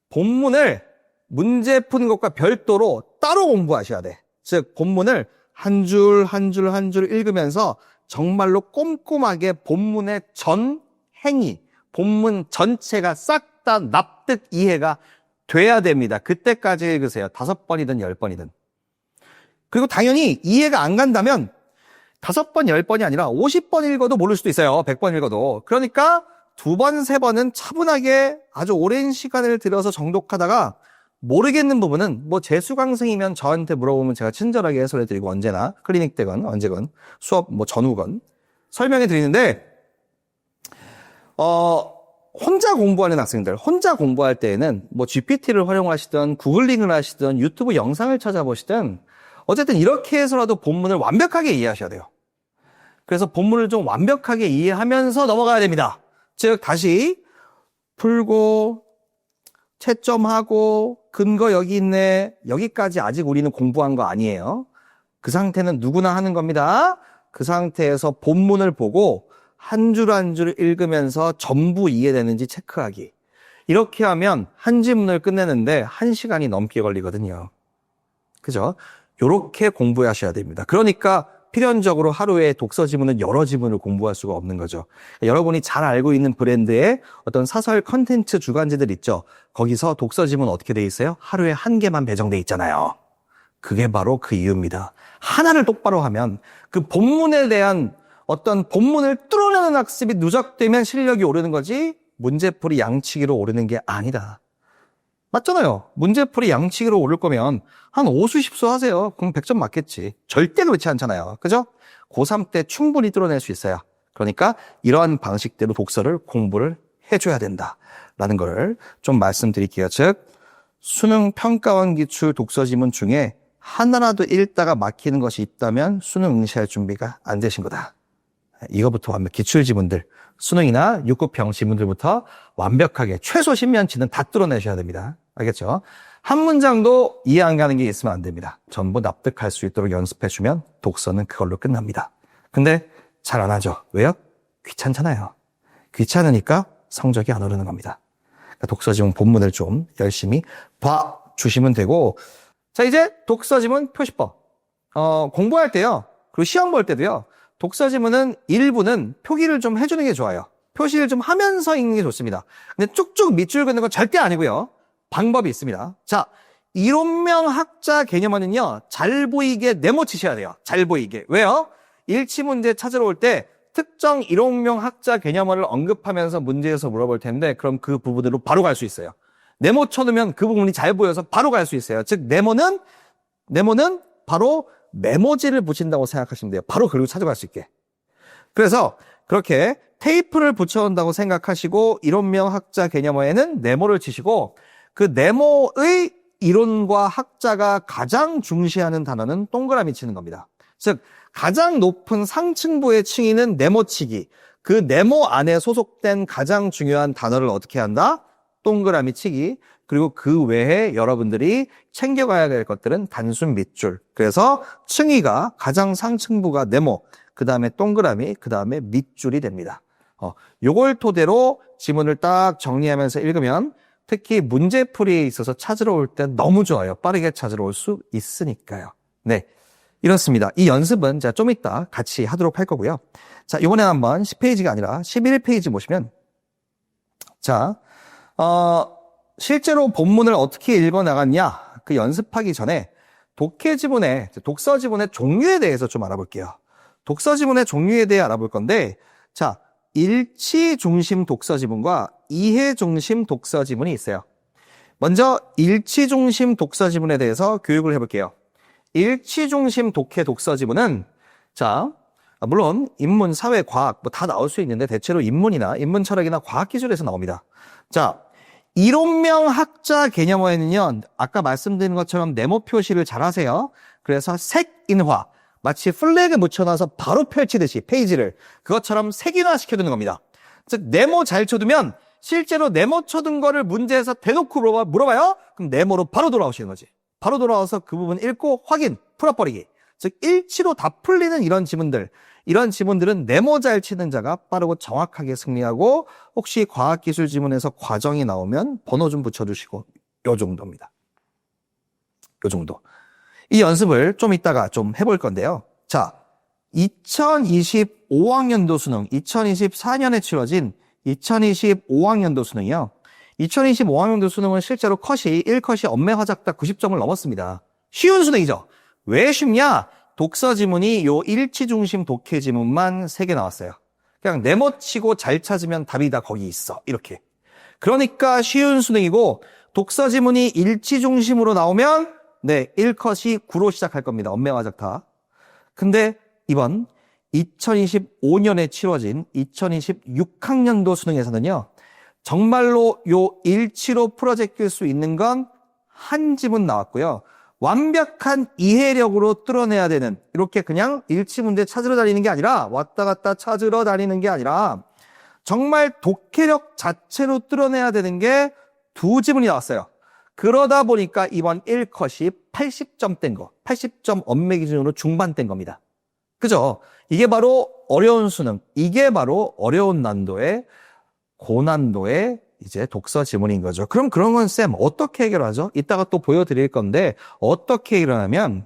본문을 문제 푸는 것과 별도로 따로 공부하셔야 돼. 즉, 본문을 한 줄 한 줄 한 줄 읽으면서 정말로 꼼꼼하게 본문의 전 행위, 본문 전체가 싹 다 납득 이해가 돼야 됩니다. 그때까지 읽으세요. 5번이든 10번이든. 그리고 당연히 이해가 안 간다면 5번, 10번이 아니라 50번 읽어도 모를 수도 있어요. 100번 읽어도. 그러니까 2번, 3번은 차분하게 아주 오랜 시간을 들여서 정독하다가 모르겠는 부분은 뭐 재수강생이면 저한테 물어보면 제가 친절하게 해설해드리고 언제나 클리닉 때건 언제건 수업 뭐 전후건 설명해 드리는데 혼자 공부하는 학생들, 혼자 공부할 때에는 뭐 GPT를 활용하시든 구글링을 하시든 유튜브 영상을 찾아보시든 어쨌든 이렇게 해서라도 본문을 완벽하게 이해하셔야 돼요. 그래서 본문을 좀 완벽하게 이해하면서 넘어가야 됩니다. 즉 다시 풀고 채점하고 근거 여기 있네. 여기까지 아직 우리는 공부한 거 아니에요. 그 상태는 누구나 하는 겁니다. 그 상태에서 본문을 보고 한 줄 한 줄 읽으면서 전부 이해되는지 체크하기. 이렇게 하면 한 지문을 끝내는데 1시간이 넘게 걸리거든요. 그죠? 요렇게 공부하셔야 됩니다. 그러니까 필연적으로 하루에 독서 지문은 여러 지문을 공부할 수가 없는 거죠. 여러분이 잘 알고 있는 브랜드의 어떤 사설 컨텐츠 주간지들 있죠. 거기서 독서 지문 어떻게 돼 있어요? 하루에 1개만 배정돼 있잖아요. 그게 바로 그 이유입니다. 하나를 똑바로 하면 그 본문에 대한 어떤 본문을 뚫어내는 학습이 누적되면 실력이 오르는 거지 문제풀이 양치기로 오르는 게 아니다. 맞잖아요. 문제풀이 양치기로 오를 거면 한 5수 10수 하세요. 그럼 100점 맞겠지. 절대 그렇지 않잖아요. 그죠? 고3 때 충분히 뚫어낼 수 있어요. 그러니까 이러한 방식대로 독서를 공부를 해줘야 된다라는 걸 좀 말씀드릴게요. 즉 수능 평가원 기출 독서지문 중에 하나라도 읽다가 막히는 것이 있다면 수능 응시할 준비가 안 되신 거다. 이거부터 기출지문들, 수능이나 6급형 지문들부터 완벽하게 최소 10면치는 다 뚫어내셔야 됩니다. 알겠죠? 한 문장도 이해 안 가는 게 있으면 안 됩니다. 전부 납득할 수 있도록 연습해주면 독서는 그걸로 끝납니다. 근데 잘 안 하죠. 왜요? 귀찮잖아요. 귀찮으니까 성적이 안 오르는 겁니다. 그러니까 독서지문 본문을 좀 열심히 봐주시면 되고, 자, 이제 독서지문 표시법. 공부할 때요. 그리고 시험 볼 때도요. 독서지문은 일부는 표기를 좀 해주는 게 좋아요. 표시를 좀 하면서 읽는 게 좋습니다. 근데 쭉쭉 밑줄 긋는 건 절대 아니고요. 방법이 있습니다. 자, 이론명 학자 개념어는요, 잘 보이게 네모치셔야 돼요. 잘 보이게. 왜요? 일치문제 찾으러 올 때 특정 이론명 학자 개념어를 언급하면서 문제에서 물어볼 텐데, 그럼 그 부분으로 바로 갈 수 있어요. 네모 쳐두면 그 부분이 잘 보여서 바로 갈 수 있어요. 즉, 네모는 바로 메모지를 붙인다고 생각하시면 돼요. 바로 그리고 찾아갈 수 있게. 그래서 그렇게 테이프를 붙여온다고 생각하시고, 이론명 학자 개념어에는 네모를 치시고, 그 네모의 이론과 학자가 가장 중시하는 단어는 동그라미 치는 겁니다. 즉, 가장 높은 상층부의 칭의는 네모치기. 그 네모 안에 소속된 가장 중요한 단어를 어떻게 한다? 동그라미 치기. 그리고 그 외에 여러분들이 챙겨가야 될 것들은 단순 밑줄. 그래서 층위가 가장 상층부가 네모, 그 다음에 동그라미, 그 다음에 밑줄이 됩니다. 요걸 토대로 지문을 딱 정리하면서 읽으면 특히 문제풀이에 있어서 찾으러 올 때 너무 좋아요. 빠르게 찾으러 올 수 있으니까요. 네, 이렇습니다. 이 연습은 제가 좀 이따 같이 하도록 할 거고요. 자, 이번에 한번 10페이지가 아니라 11페이지 보시면, 자, 실제로 본문을 어떻게 읽어나갔냐, 그 연습하기 전에 독해 지문의, 독서 지문의 종류에 대해서 좀 알아볼게요. 독서 지문의 종류에 대해 알아볼 건데, 자, 일치 중심 독서 지문과 이해 중심 독서 지문이 있어요. 먼저 일치 중심 독서 지문에 대해서 교육을 해볼게요. 일치 중심 독해 독서 지문은, 자, 물론 인문, 사회, 과학 뭐 다 나올 수 있는데 대체로 인문이나 인문 철학이나 과학 기술에서 나옵니다. 자, 이론명 학자 개념어에는요, 아까 말씀드린 것처럼 네모 표시를 잘 하세요. 그래서 색인화, 마치 플래그 묻혀놔서 바로 펼치듯이 페이지를 그것처럼 색인화 시켜두는 겁니다. 즉, 네모 잘 쳐두면 실제로 네모 쳐둔 거를 문제에서 대놓고 물어봐요? 그럼 네모로 바로 돌아오시는 거지. 바로 돌아와서 그 부분 읽고 확인, 풀어버리기. 즉, 일치로 다 풀리는 이런 지문들은 네모 잘 치는 자가 빠르고 정확하게 승리하고, 혹시 과학기술 지문에서 과정이 나오면 번호 좀 붙여주시고, 요 정도입니다. 요 정도. 이 연습을 좀 이따가 좀 해볼 건데요. 자, 2025학년도 수능, 2024년에 치러진 2025학년도 수능이요. 2025학년도 수능은 실제로 컷이 1컷이 엄매화작다 90점을 넘었습니다. 쉬운 수능이죠. 왜 쉽냐? 독서 지문이 요 일치 중심 독해 지문만 3개 나왔어요. 그냥 네모치고 잘 찾으면 답이 다 거기 있어. 이렇게. 그러니까 쉬운 수능이고, 독서 지문이 일치 중심으로 나오면 네, 1컷이 9로 시작할 겁니다. 엄매화작다. 근데 이번 2025년에 치러진 2026학년도 수능에서는요, 정말로 요 일치로 풀어제낄 수 있는 건 한 지문 나왔고요. 완벽한 이해력으로 뚫어내야 되는, 이렇게 그냥 일치 문제 찾으러 다니는 게 아니라, 왔다 갔다 찾으러 다니는 게 아니라, 정말 독해력 자체로 뚫어내야 되는 게 2지문이 나왔어요. 그러다 보니까 이번 1컷이 80점 된 거, 80점 엄매 기준으로 중반된 겁니다. 그죠? 이게 바로 어려운 수능, 이게 바로 어려운 난도의, 고난도의 이제 독서 지문인 거죠. 그럼 그런 건 쌤 어떻게 해결하죠? 이따가 또 보여드릴 건데, 어떻게 해결하냐면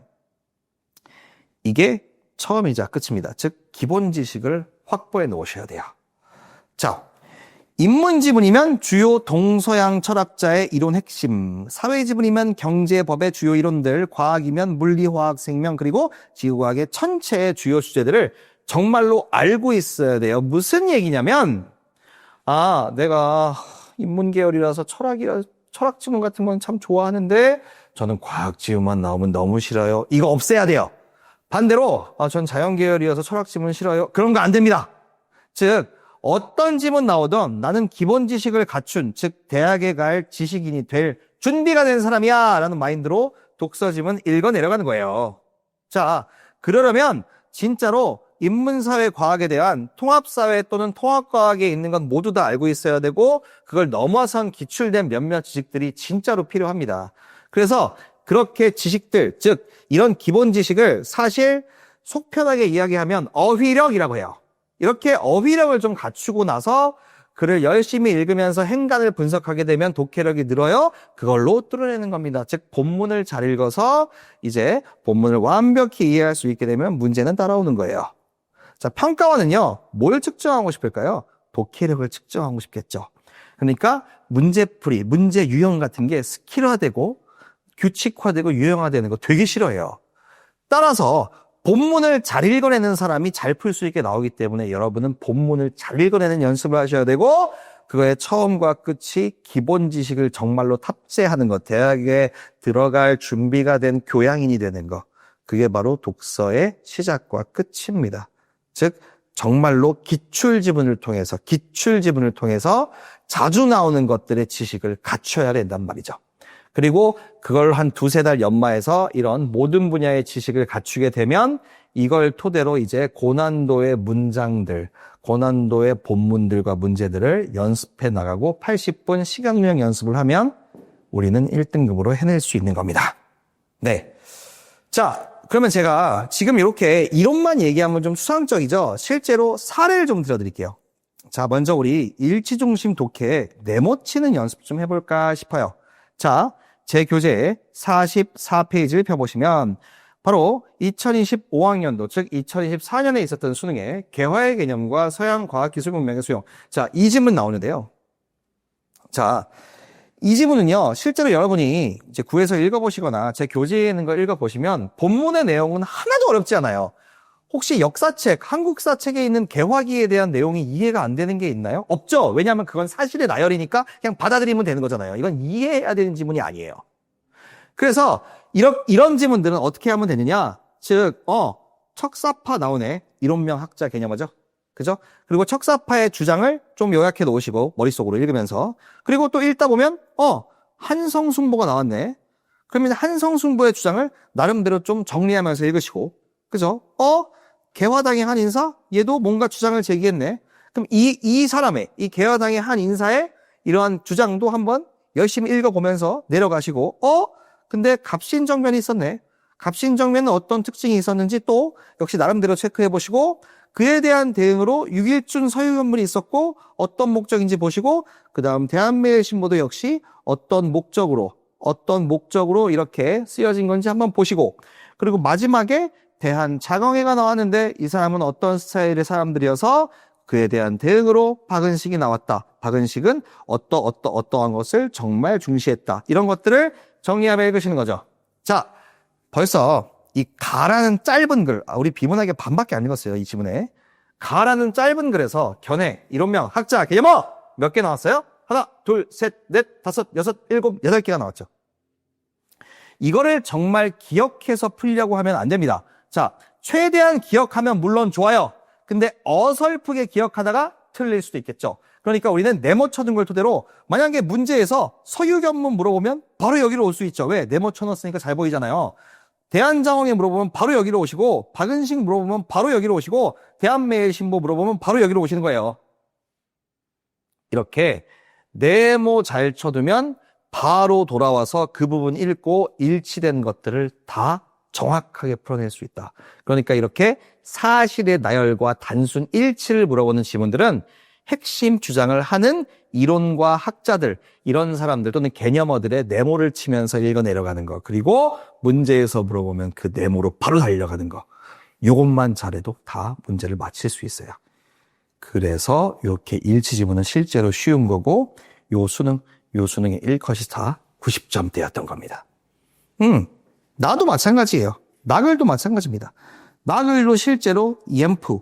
이게 처음이자 끝입니다. 즉, 기본 지식을 확보해 놓으셔야 돼요. 자, 인문 지문이면 주요 동서양 철학자의 이론 핵심, 사회 지문이면 경제법의 주요 이론들, 과학이면 물리, 화학, 생명, 그리고 지구과학의 전체의 주요 주제들을 정말로 알고 있어야 돼요. 무슨 얘기냐면, 내가 인문 계열이라서 철학 지문 같은 건 참 좋아하는데 저는 과학 지문만 나오면 너무 싫어요. 이거 없애야 돼요. 반대로 전 자연 계열이어서 철학 지문 싫어요. 그런 거 안 됩니다. 즉, 어떤 지문 나오든 나는 기본 지식을 갖춘, 즉 대학에 갈 지식인이 될 준비가 된 사람이야 라는 마인드로 독서 지문 읽어 내려가는 거예요. 자, 그러려면 진짜로 인문사회 과학에 대한 통합사회 또는 통합과학에 있는 건 모두 다 알고 있어야 되고, 그걸 넘어선 기출된 몇몇 지식들이 진짜로 필요합니다. 그래서 그렇게 지식들, 즉 이런 기본 지식을 사실 속 편하게 이야기하면 어휘력이라고 해요. 이렇게 어휘력을 좀 갖추고 나서 글을 열심히 읽으면서 행간을 분석하게 되면 독해력이 늘어요. 그걸로 뚫어내는 겁니다. 즉 본문을 잘 읽어서 이제 본문을 완벽히 이해할 수 있게 되면 문제는 따라오는 거예요. 자, 평가원은요, 뭘 측정하고 싶을까요? 독해력을 측정하고 싶겠죠. 그러니까 문제풀이, 문제 유형 같은 게 스킬화되고 규칙화되고 유형화되는 거 되게 싫어해요. 따라서 본문을 잘 읽어내는 사람이 잘 풀 수 있게 나오기 때문에 여러분은 본문을 잘 읽어내는 연습을 하셔야 되고, 그거의 처음과 끝이 기본 지식을 정말로 탑재하는 것, 대학에 들어갈 준비가 된 교양인이 되는 것, 그게 바로 독서의 시작과 끝입니다. 즉 정말로 기출지문을 통해서 자주 나오는 것들의 지식을 갖춰야 된단 말이죠. 그리고 그걸 한 2-3달 연마해서 이런 모든 분야의 지식을 갖추게 되면 이걸 토대로 이제 고난도의 문장들, 고난도의 본문들과 문제들을 연습해 나가고 80분 시간유형 연습을 하면 우리는 1등급으로 해낼 수 있는 겁니다. 네. 자, 그러면 제가 지금 이렇게 이론만 얘기하면 좀 수상적이죠? 실제로 사례를 좀 들어드릴게요. 자, 먼저 우리 일치중심 독해 네모치는 연습 좀 해볼까 싶어요. 자, 제 교재 44페이지를 펴보시면 바로 2025학년도, 즉 2024년에 있었던 수능의 개화의 개념과 서양 과학기술 문명의 수용. 자, 이 지문 나오는데요. 자, 이 지문은요, 실제로 여러분이 이제 구해서 읽어보시거나 제 교재에 있는 걸 읽어보시면 본문의 내용은 하나도 어렵지 않아요. 혹시 역사책, 한국사책에 있는 개화기에 대한 내용이 이해가 안 되는 게 있나요? 없죠. 왜냐하면 그건 사실의 나열이니까 그냥 받아들이면 되는 거잖아요. 이건 이해해야 되는 지문이 아니에요. 그래서 이런 지문들은 어떻게 하면 되느냐? 즉, 척사파 나오네. 이론명 학자 개념하죠. 그죠? 그리고 척사파의 주장을 좀 요약해 놓으시고 머릿속으로 읽으면서, 그리고 또 읽다 보면 한성숭보가 나왔네. 그러면 한성숭보의 주장을 나름대로 좀 정리하면서 읽으시고, 그죠? 개화당의 한 인사? 얘도 뭔가 주장을 제기했네. 그럼 이 사람의, 이 개화당의 한 인사의 이러한 주장도 한번 열심히 읽어보면서 내려가시고, 근데 갑신정변이 있었네. 갑신정변은 어떤 특징이 있었는지 또 역시 나름대로 체크해보시고, 그에 대한 대응으로 6.1준 서유연문이 있었고 어떤 목적인지 보시고, 그 다음 대한매일신보도 역시 어떤 목적으로 이렇게 쓰여진 건지 한번 보시고, 그리고 마지막에 대한자경회가 나왔는데 이 사람은 어떤 스타일의 사람들이어서 그에 대한 대응으로 박은식이 나왔다. 박은식은 어떠한 것을 정말 중시했다. 이런 것들을 정리하며 읽으시는 거죠. 자, 벌써 이 가라는 짧은 글, 우리 비문학에 반밖에 안 읽었어요, 이 지문에. 가라는 짧은 글에서 견해, 이론명, 학자, 개념어 몇 개 나왔어요? 하나, 둘, 셋, 넷, 다섯, 여섯, 일곱, 8개가 나왔죠. 이거를 정말 기억해서 풀려고 하면 안 됩니다. 자, 최대한 기억하면 물론 좋아요. 근데 어설프게 기억하다가 틀릴 수도 있겠죠. 그러니까 우리는 네모 쳐둔 걸 토대로 만약에 문제에서 서유견문 물어보면 바로 여기로 올 수 있죠. 왜? 네모 쳐놨으니까 잘 보이잖아요. 대한장엄에 물어보면 바로 여기로 오시고, 박은식 물어보면 바로 여기로 오시고, 대한매일신보 물어보면 바로 여기로 오시는 거예요. 이렇게 네모 잘 쳐두면 바로 돌아와서 그 부분 읽고 일치된 것들을 다 정확하게 풀어낼 수 있다. 그러니까 이렇게 사실의 나열과 단순 일치를 물어보는 지문들은 핵심 주장을 하는 이론과 학자들, 이런 사람들 또는 개념어들의 네모를 치면서 읽어 내려가는 거, 그리고 문제에서 물어보면 그 네모로 바로 달려가는 거, 이것만 잘해도 다 문제를 맞힐 수 있어요. 그래서 이렇게 일치 지문은 실제로 쉬운 거고, 요 수능의 1컷이 다 90점대였던 겁니다. 나도 마찬가지예요. 나글도 마찬가지입니다. 나글도 실제로 옌프,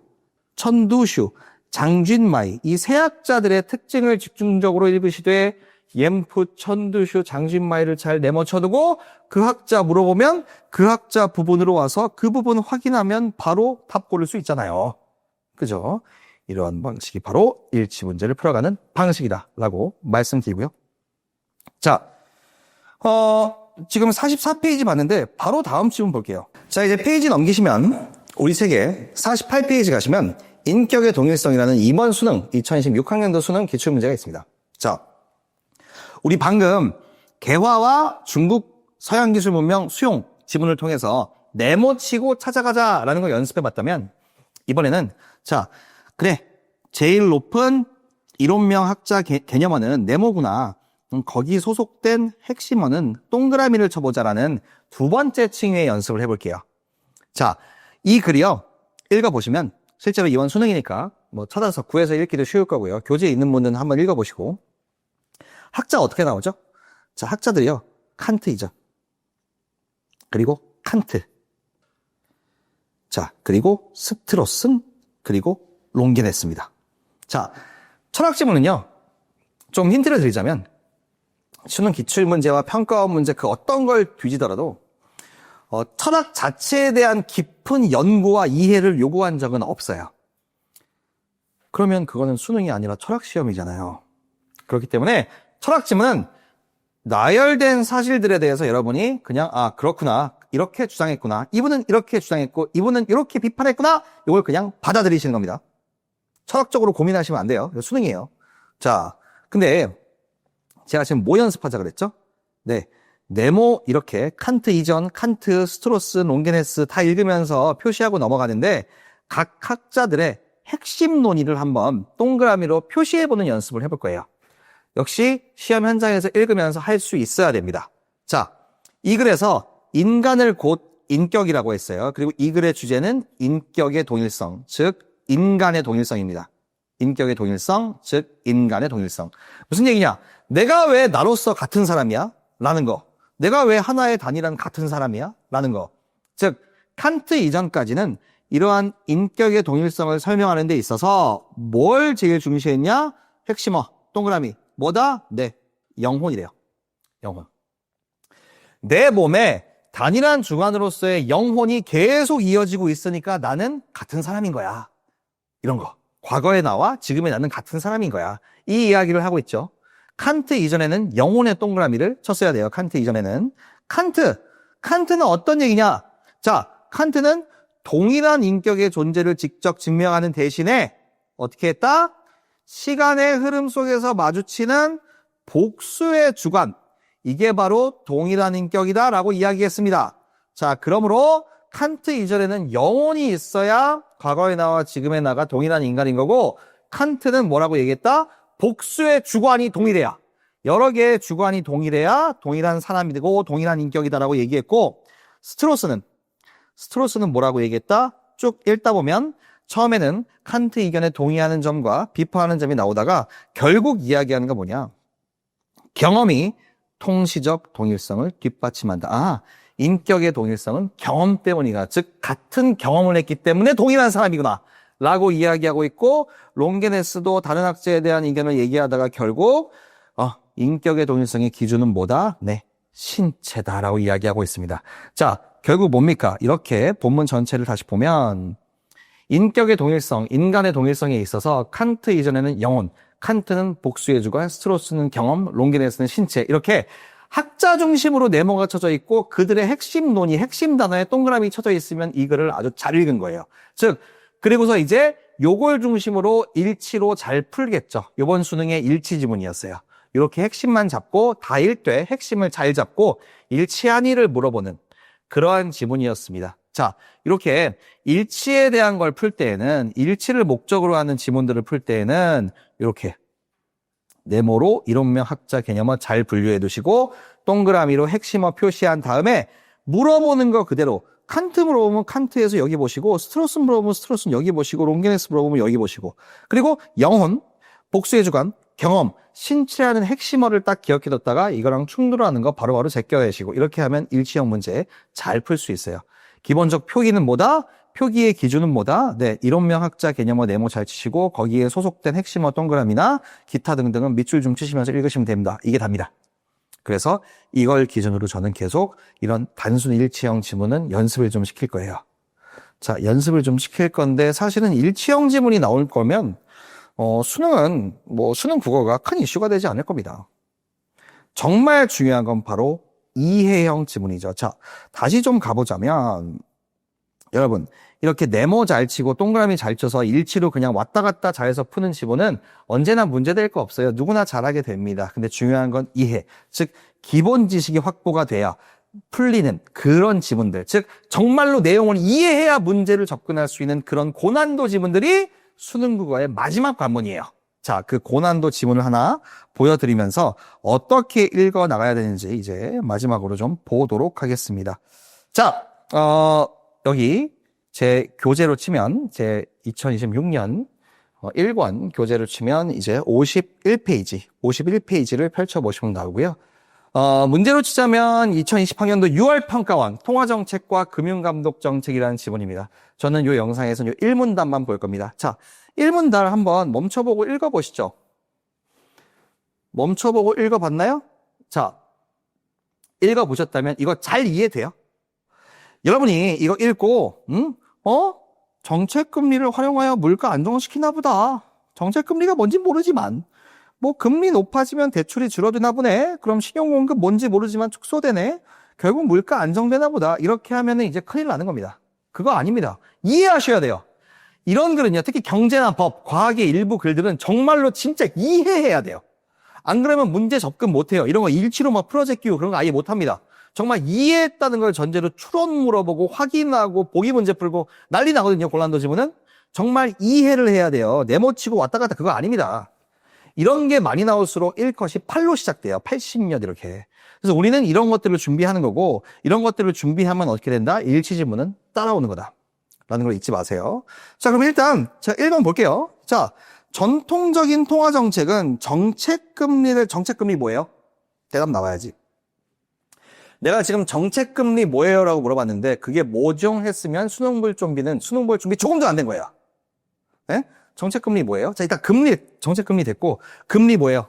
천두슈, 장쥔마이, 이 세 학자들의 특징을 집중적으로 읽으시되 옌프, 천두슈, 장쥔마이를 잘 네모쳐두고 그 학자 물어보면 그 학자 부분으로 와서 그 부분 확인하면 바로 답 고를 수 있잖아요. 그죠? 이러한 방식이 바로 일치 문제를 풀어가는 방식이다라고 말씀드리고요. 자, 지금 44페이지 봤는데 바로 다음 지문 볼게요. 자, 이제 페이지 넘기시면 우리 세계 48페이지 가시면 인격의 동일성이라는 이번 수능 2026학년도 수능 기출문제가 있습니다. 자, 우리 방금 개화와 중국 서양기술문명 수용 지문을 통해서 네모치고 찾아가자라는 걸 연습해 봤다면, 이번에는 자, 그래, 제일 높은 이론명 학자 개념어는 네모구나, 거기 소속된 핵심어는 동그라미를 쳐보자라는 두 번째 칭의의 연습을 해볼게요. 자, 이 글이요, 읽어보시면 실제로 이번 수능이니까 뭐 찾아서 구해서 읽기도 쉬울 거고요. 교재에 있는 분은 한번 읽어보시고. 학자 어떻게 나오죠? 자, 학자들이요. 칸트 이전. 그리고 칸트. 자, 그리고 스트로슨, 그리고 롱게네스입니다. 자, 철학 지문은요. 좀 힌트를 드리자면 수능 기출문제와 평가원 문제 그 어떤 걸 뒤지더라도 철학 자체에 대한 깊은 연구와 이해를 요구한 적은 없어요. 그러면 그거는 수능이 아니라 철학 시험이잖아요. 그렇기 때문에 철학 지문은 나열된 사실들에 대해서 여러분이 그냥 그렇구나, 이렇게 주장했구나, 이분은 이렇게 주장했고 이분은 이렇게 비판했구나, 이걸 그냥 받아들이시는 겁니다. 철학적으로 고민하시면 안 돼요. 수능이에요. 자, 근데 제가 지금 뭐 연습하자 그랬죠? 네, 네모 이렇게 칸트 이전, 칸트, 스트로스, 롱게네스 다 읽으면서 표시하고 넘어가는데 각 학자들의 핵심 논의를 한번 동그라미로 표시해보는 연습을 해볼 거예요. 역시 시험 현장에서 읽으면서 할 수 있어야 됩니다. 자, 이 글에서 인간을 곧 인격이라고 했어요. 그리고 이 글의 주제는 인격의 동일성, 즉 인간의 동일성입니다. 인격의 동일성, 즉 인간의 동일성. 무슨 얘기냐? 내가 왜 나로서 같은 사람이야? 라는 거. 내가 왜 하나의 단위란 같은 사람이야? 라는 거. 즉 칸트 이전까지는 이러한 인격의 동일성을 설명하는 데 있어서 뭘 제일 중시했냐? 핵심어, 동그라미. 뭐다? 네, 영혼이래요. 영혼. 내 몸에 단일한 주관으로서의 영혼이 계속 이어지고 있으니까 나는 같은 사람인 거야. 이런 거. 과거의 나와 지금의 나는 같은 사람인 거야. 이 이야기를 하고 있죠. 칸트 이전에는 영혼의 동그라미를 쳤어야 돼요. 칸트 이전에는. 칸트는 어떤 얘기냐? 자, 칸트는 동일한 인격의 존재를 직접 증명하는 대신에 어떻게 했다? 시간의 흐름 속에서 마주치는 복수의 주관, 이게 바로 동일한 인격이다라고 이야기했습니다. 자, 그러므로 칸트 이전에는 영혼이 있어야 과거의 나와 지금의 나가 동일한 인간인 거고, 칸트는 뭐라고 얘기했다? 복수의 주관이 동일해야, 여러 개의 주관이 동일해야 동일한 사람이 되고 동일한 인격이다라고 얘기했고, 스트로스는 뭐라고 얘기했다? 쭉 읽다 보면 처음에는 칸트 의견에 동의하는 점과 비판하는 점이 나오다가 결국 이야기하는 건 뭐냐? 경험이 통시적 동일성을 뒷받침한다. 인격의 동일성은 경험 때문이다. 즉 같은 경험을 했기 때문에 동일한 사람이구나 라고 이야기하고 있고, 롱게네스도 다른 학자에 대한 의견을 얘기하다가 결국 인격의 동일성의 기준은 뭐다? 네, 신체다라고 이야기하고 있습니다. 자, 결국 뭡니까? 이렇게 본문 전체를 다시 보면 인격의 동일성, 인간의 동일성에 있어서 칸트 이전에는 영혼, 칸트는 복수의 주관, 스트로스는 경험, 롱게네스는 신체, 이렇게 학자 중심으로 네모가 쳐져 있고 그들의 핵심 논의, 핵심 단어에 동그라미 쳐져 있으면 이 글을 아주 잘 읽은 거예요. 즉, 그리고서 이제 요걸 중심으로 일치로 잘 풀겠죠. 이번 수능의 일치 지문이었어요. 이렇게 핵심만 잡고 다 읽되 핵심을 잘 잡고 일치한 이를 물어보는 그러한 지문이었습니다. 자, 이렇게 일치에 대한 걸 풀 때에는, 일치를 목적으로 하는 지문들을 풀 때에는 이렇게 네모로 이론명 학자 개념을 잘 분류해 두시고 동그라미로 핵심어 표시한 다음에 물어보는 거 그대로, 칸트 물어보면 칸트에서 여기 보시고, 스트로스 물어보면 스트로스는 여기 보시고, 롱게네스 물어보면 여기 보시고, 그리고 영혼, 복수의 주관, 경험, 신체라는 핵심어를 딱 기억해뒀다가 이거랑 충돌하는 거 바로바로 제껴내시고, 이렇게 하면 일치형 문제 잘 풀 수 있어요. 기본적 표기는 뭐다? 표기의 기준은 뭐다? 네, 이론명 학자 개념어 네모 잘 치시고 거기에 소속된 핵심어 동그라미나 기타 등등은 밑줄 좀 치시면서 읽으시면 됩니다. 이게 답니다. 그래서 이걸 기준으로 저는 계속 이런 단순 일치형 지문은 연습을 좀 시킬 거예요. 자, 연습을 좀 시킬 건데 사실은 일치형 지문이 나올 거면 수능은 수능 국어가 큰 이슈가 되지 않을 겁니다. 정말 중요한 건 바로 이해형 지문이죠. 자, 다시 좀 가보자면 여러분, 이렇게 네모 잘 치고 동그라미 잘 쳐서 일치로 그냥 왔다 갔다 잘해서 푸는 지문은 언제나 문제될 거 없어요. 누구나 잘하게 됩니다. 근데 중요한 건 이해, 즉 기본 지식이 확보가 돼야 풀리는 그런 지문들, 즉 정말로 내용을 이해해야 문제를 접근할 수 있는 그런 고난도 지문들이 수능 국어의 마지막 관문이에요. 자, 그 고난도 지문을 하나 보여드리면서 어떻게 읽어 나가야 되는지 이제 마지막으로 좀 보도록 하겠습니다. 자, 여기 제 교재로 치면 제 2026년 1권 교재를 치면 이제 51페이지를 펼쳐보시면 나오고요. 문제로 치자면 2020학년도 6월 평가원 통화정책과 금융감독정책이라는 지문입니다. 저는 이 영상에서는 이 1문단만 볼 겁니다. 자, 1문단 한번 멈춰보고 읽어보시죠. 멈춰보고 읽어봤나요? 자, 읽어보셨다면 이거 잘 이해돼요? 여러분이 이거 읽고 정책금리를 활용하여 물가 안정시키나 보다. 정책금리가 뭔지 모르지만 뭐 금리 높아지면 대출이 줄어드나 보네. 그럼 신용공급 뭔지 모르지만 축소되네. 결국 물가 안정되나 보다. 이렇게 하면은 이제 큰일 나는 겁니다. 그거 아닙니다. 이해하셔야 돼요. 이런 글은요, 특히 경제나 법, 과학의 일부 글들은 정말로 진짜 이해해야 돼요. 안 그러면 문제 접근 못해요. 이런 거 일치로 막 프로젝트 끼고 그런 거 아예 못합니다. 정말 이해했다는 걸 전제로 추론 물어보고 확인하고 보기 문제 풀고 난리 나거든요. 곤란도 지문은. 정말 이해를 해야 돼요. 네모치고 왔다 갔다 그거 아닙니다. 이런 게 많이 나올수록 1컷이 8로 시작돼요. 80년 이렇게. 그래서 우리는 이런 것들을 준비하는 거고 이런 것들을 준비하면 어떻게 된다? 일치 지문은 따라오는 거다. 라는 걸 잊지 마세요. 자, 그럼 일단 제가 1번 볼게요. 자, 전통적인 통화정책은 정책금리 뭐예요? 대답 나와야지. 내가 지금 정책금리 뭐예요? 라고 물어봤는데 그게 뭐죠? 했으면 수능볼 준비 조금도 안 된 거예요. 네? 정책금리 뭐예요? 자, 일단 정책금리 됐고 금리 뭐예요?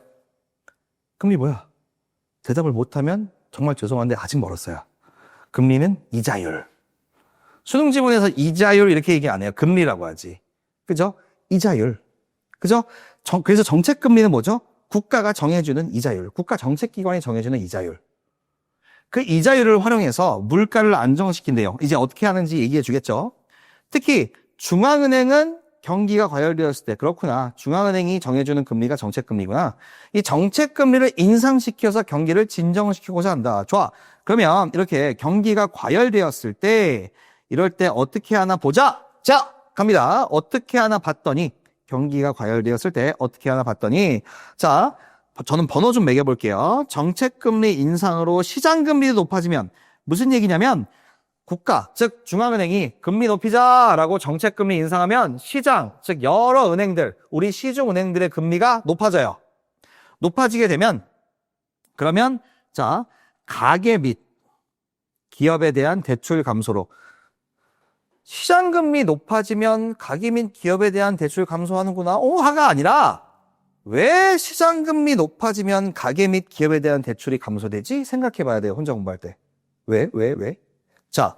금리 뭐야? 대답을 못하면 정말 죄송한데 아직 멀었어요. 금리는 이자율. 수능 지문에서 이자율 이렇게 얘기 안 해요. 금리라고 하지. 그죠? 이자율. 그죠? 그래서 정책금리는 뭐죠? 국가가 정해주는 이자율. 국가 정책기관이 정해주는 이자율. 그 이자율을 활용해서 물가를 안정시킨대요. 이제 어떻게 하는지 얘기해 주겠죠? 특히 중앙은행은 경기가 과열되었을 때 그렇구나. 중앙은행이 정해주는 금리가 정책금리구나. 이 정책금리를 인상시켜서 경기를 진정시키고자 한다. 좋아. 그러면 이렇게 경기가 과열되었을 때 이럴 때 어떻게 하나 보자. 자, 갑니다. 어떻게 하나 봤더니 경기가 과열되었을 때 어떻게 하나 봤더니 자, 저는 번호 좀 매겨볼게요. 정책금리 인상으로 시장금리도 높아지면 무슨 얘기냐면 국가, 즉 중앙은행이 금리 높이자라고 정책금리 인상하면 시장, 즉 여러 은행들, 우리 시중은행들의 금리가 높아져요. 높아지게 되면 그러면 자, 가계 및 기업에 대한 대출 감소로 시장금리 높아지면 가계 및 기업에 대한 대출 감소하는구나. 하가 아니라 왜 시장금리 높아지면 가계 및 기업에 대한 대출이 감소되지? 생각해 봐야 돼요. 혼자 공부할 때. 왜? 자,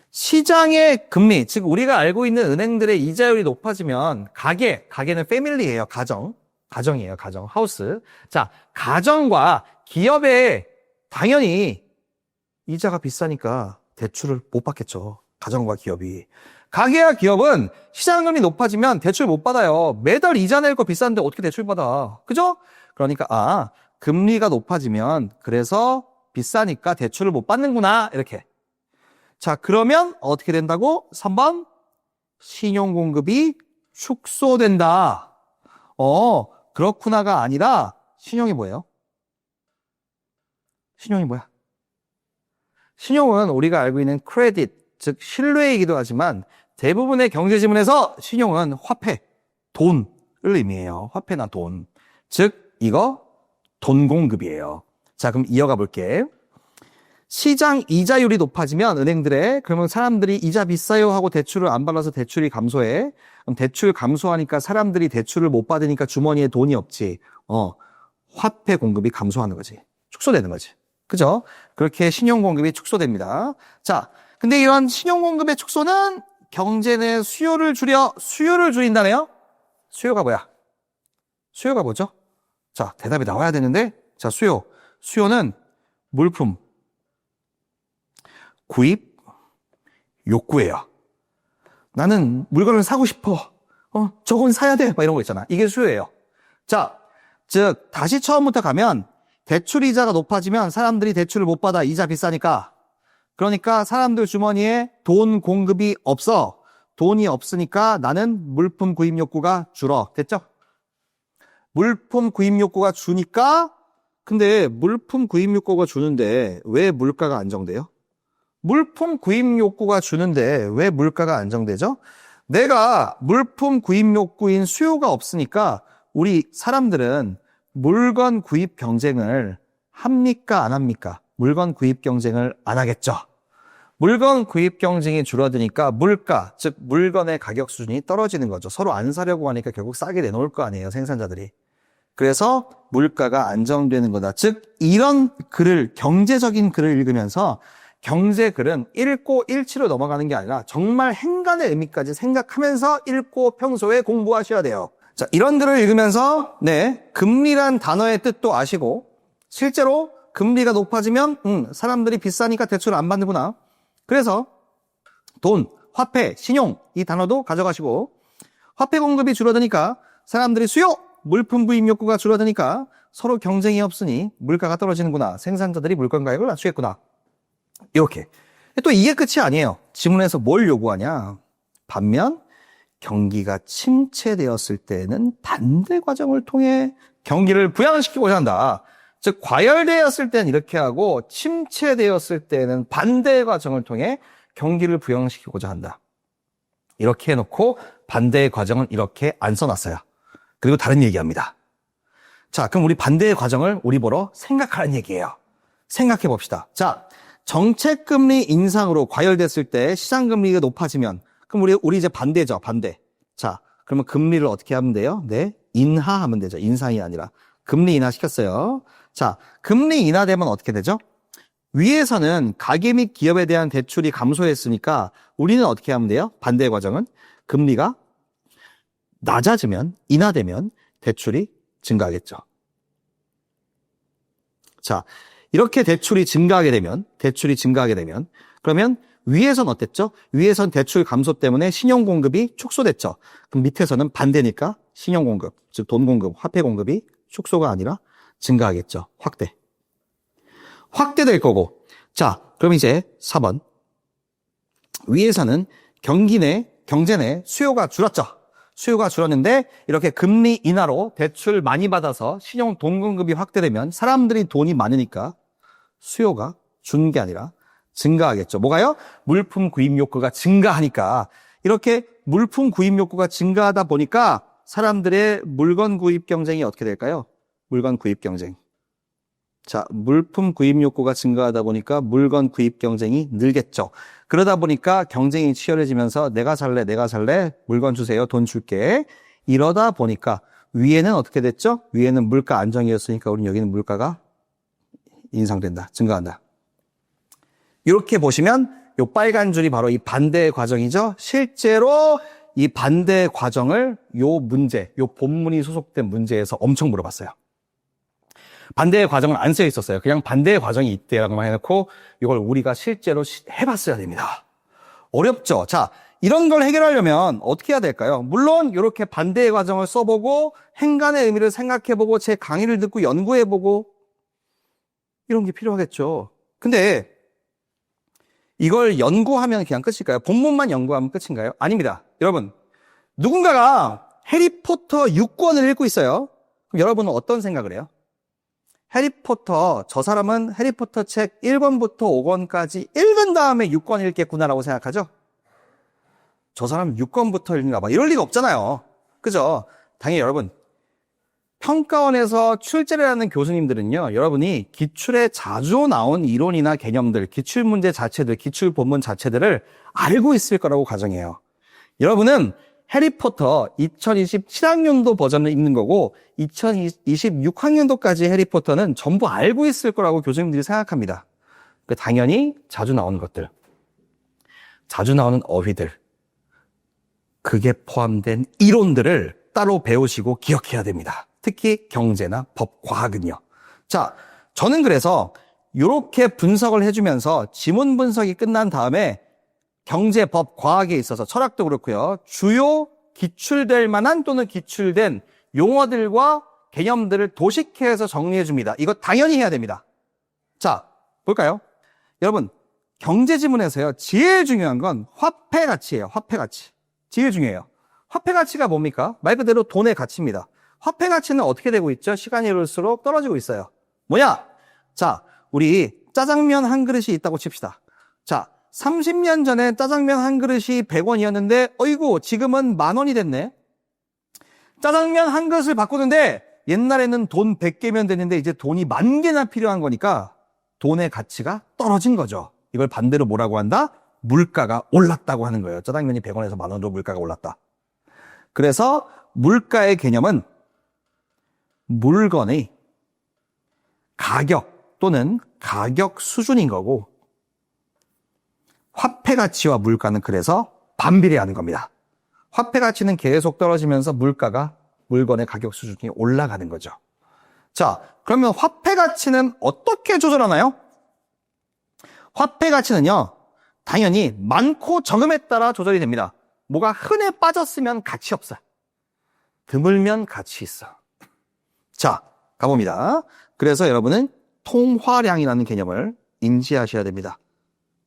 시장의 금리, 즉 우리가 알고 있는 은행들의 이자율이 높아지면 가계는 패밀리예요. 가정이에요. 하우스. 자, 가정과 기업에 당연히 이자가 비싸니까 대출을 못 받겠죠. 가정과 기업이. 가계와 기업은 시장금리 높아지면 대출 못 받아요. 매달 이자 낼 거 비싼데 어떻게 대출 받아? 그죠? 그러니까 금리가 높아지면 그래서 비싸니까 대출을 못 받는구나. 이렇게. 자, 그러면 어떻게 된다고? 3번 신용공급이 축소된다. 그렇구나가 아니라 신용이 뭐예요? 신용이 뭐야? 신용은 우리가 알고 있는 크레딧, 즉 신뢰이기도 하지만 대부분의 경제지문에서 신용은 화폐, 돈을 의미해요. 화폐나 돈. 즉 이거 돈 공급이에요. 자, 그럼 이어가 볼게. 시장 이자율이 높아지면 은행들의 그러면 사람들이 이자 비싸요 하고 대출을 안 받아서 대출이 감소해. 그럼 대출 감소하니까 사람들이 대출을 못 받으니까 주머니에 돈이 없지. 화폐 공급이 감소하는 거지. 축소되는 거지. 그죠? 그렇게 신용 공급이 축소됩니다. 자, 근데 이런 신용 공급의 축소는 경제 내 수요를 줄인다네요? 수요가 뭐야? 수요가 뭐죠? 자, 대답이 나와야 되는데, 자, 수요는 물품, 구입, 욕구예요. 나는 물건을 사고 싶어. 저건 사야 돼. 막 이런 거 있잖아. 이게 수요예요. 자, 즉, 다시 처음부터 가면 대출 이자가 높아지면 사람들이 대출을 못 받아. 이자 비싸니까. 그러니까 사람들 주머니에 돈 공급이 없어. 돈이 없으니까 나는 물품 구입 욕구가 줄어. 됐죠? 물품 구입 욕구가 주니까 근데 물품 구입 욕구가 주는데 왜 물가가 안정돼요? 물품 구입 욕구가 주는데 왜 물가가 안정되죠? 내가 물품 구입 욕구인 수요가 없으니까 우리 사람들은 물건 구입 경쟁을 합니까? 안 합니까? 물건 구입 경쟁을 안 하겠죠. 물건 구입 경쟁이 줄어드니까 물가, 즉 물건의 가격 수준이 떨어지는 거죠. 서로 안 사려고 하니까 결국 싸게 내놓을 거 아니에요, 생산자들이. 그래서 물가가 안정되는 거다. 즉 이런 글을, 경제적인 글을 읽으면서 경제 글은 읽고 일치로 넘어가는 게 아니라 정말 행간의 의미까지 생각하면서 읽고 평소에 공부하셔야 돼요. 자, 이런 글을 읽으면서 금리란 단어의 뜻도 아시고 실제로 금리가 높아지면 사람들이 비싸니까 대출을 안 받는구나. 그래서 돈, 화폐, 신용 이 단어도 가져가시고 화폐 공급이 줄어드니까 사람들이 수요, 물품 구입 욕구가 줄어드니까 서로 경쟁이 없으니 물가가 떨어지는구나. 생산자들이 물건 가격을 낮추겠구나. 이렇게. 또 이게 끝이 아니에요. 지문에서 뭘 요구하냐. 반면 경기가 침체되었을 때는 반대 과정을 통해 경기를 부양시키고자 한다. 즉 과열되었을 때는 이렇게 하고 침체되었을 때는 반대 과정을 통해 경기를 부양시키고자 한다. 이렇게 해놓고 반대의 과정은 이렇게 안 써놨어요. 그리고 다른 얘기합니다. 자, 그럼 우리 반대의 과정을 우리 보러 생각하라는 얘기예요. 생각해 봅시다. 자, 정책금리 인상으로 과열됐을 때 시장금리가 높아지면 그럼 우리 이제 반대죠. 반대. 자, 그러면 금리를 어떻게 하면 돼요? 인하하면 되죠. 인상이 아니라. 금리 인하시켰어요. 자, 금리 인하되면 어떻게 되죠? 위에서는 가계 및 기업에 대한 대출이 감소했으니까 우리는 어떻게 하면 돼요? 반대의 과정은 금리가 낮아지면, 인하되면 대출이 증가하겠죠. 자, 이렇게 대출이 증가하게 되면 그러면 위에선 어땠죠? 위에선 대출 감소 때문에 신용 공급이 축소됐죠. 그럼 밑에서는 반대니까 신용 공급, 즉 돈 공급, 화폐 공급이 축소가 아니라 증가하겠죠. 확대될 거고. 자, 그럼 이제 4번. 위에서는 경제 내 수요가 줄었죠. 수요가 줄었는데 이렇게 금리 인하로 대출 많이 받아서 신용 돈 공급이 확대되면 사람들이 돈이 많으니까 수요가 준 게 아니라 증가하겠죠. 뭐가요? 물품 구입 욕구가 증가하니까. 이렇게 물품 구입 욕구가 증가하다 보니까 사람들의 물건 구입 경쟁이 어떻게 될까요? 물건 구입 경쟁. 자, 물품 구입 욕구가 증가하다 보니까 물건 구입 경쟁이 늘겠죠. 그러다 보니까 경쟁이 치열해지면서 내가 살래, 물건 주세요, 돈 줄게. 이러다 보니까 위에는 어떻게 됐죠? 위에는 물가 안정이었으니까 우리는 여기는 물가가 인상된다, 증가한다. 이렇게 보시면 이 빨간 줄이 바로 이 반대의 과정이죠. 실제로 이 반대의 과정을 요 본문이 소속된 문제에서 엄청 물어봤어요. 반대의 과정은 안 쓰여 있었어요. 그냥 반대의 과정이 있대라고만 해놓고 이걸 우리가 실제로 해봤어야 됩니다. 어렵죠? 자, 이런 걸 해결하려면 어떻게 해야 될까요? 물론 이렇게 반대의 과정을 써보고 행간의 의미를 생각해보고 제 강의를 듣고 연구해보고 이런 게 필요하겠죠. 근데 이걸 연구하면 그냥 끝일까요? 본문만 연구하면 끝인가요? 아닙니다. 여러분, 누군가가 해리포터 6권을 읽고 있어요. 그럼 여러분은 어떤 생각을 해요? 해리포터, 저 사람은 해리포터 책 1권부터 5권까지 읽은 다음에 6권 읽겠구나라고 생각하죠? 저 사람 6권부터 읽는가 봐. 이럴 리가 없잖아요. 그죠? 당연히 여러분, 평가원에서 출제를 하는 교수님들은요, 여러분이 기출에 자주 나온 이론이나 개념들, 기출문제 자체들, 기출 본문 자체들을 알고 있을 거라고 가정해요. 여러분은 해리포터 2027학년도 버전을 읽는 거고 2026학년도까지 해리포터는 전부 알고 있을 거라고 교수님들이 생각합니다. 당연히 자주 나오는 것들, 자주 나오는 어휘들, 그게 포함된 이론들을 따로 배우시고 기억해야 됩니다. 특히 경제나 법, 과학은요. 자, 저는 그래서 이렇게 분석을 해주면서 지문 분석이 끝난 다음에 경제, 법, 과학에 있어서 철학도 그렇고요. 주요 기출될 만한 또는 기출된 용어들과 개념들을 도식해서 정리해 줍니다. 이거 당연히 해야 됩니다. 자, 볼까요? 여러분, 경제 지문에서요. 제일 중요한 건 화폐 가치예요. 화폐 가치. 제일 중요해요. 화폐 가치가 뭡니까? 말 그대로 돈의 가치입니다. 화폐 가치는 어떻게 되고 있죠? 시간이 흐를수록 떨어지고 있어요. 뭐냐? 자, 우리 짜장면 한 그릇이 있다고 칩시다. 자, 30년 전에 짜장면 한 그릇이 100원이었는데 어이구 지금은 10,000원이 됐네. 짜장면 한 그릇을 바꾸는데 옛날에는 돈 100개면 됐는데 이제 돈이 10,000개나 필요한 거니까 돈의 가치가 떨어진 거죠. 이걸 반대로 뭐라고 한다? 물가가 올랐다고 하는 거예요. 짜장면이 100원에서 10,000원으로 물가가 올랐다. 그래서 물가의 개념은 물건의 가격 또는 가격 수준인 거고, 화폐 가치와 물가는 그래서 반비례하는 겁니다. 화폐 가치는 계속 떨어지면서 물건의 가격 수준이 올라가는 거죠. 자, 그러면 화폐 가치는 어떻게 조절하나요? 화폐 가치는요, 당연히 많고 적음에 따라 조절이 됩니다. 뭐가 흔해 빠졌으면 가치 없어. 드물면 가치 있어. 자, 가봅니다. 그래서 여러분은 통화량이라는 개념을 인지하셔야 됩니다.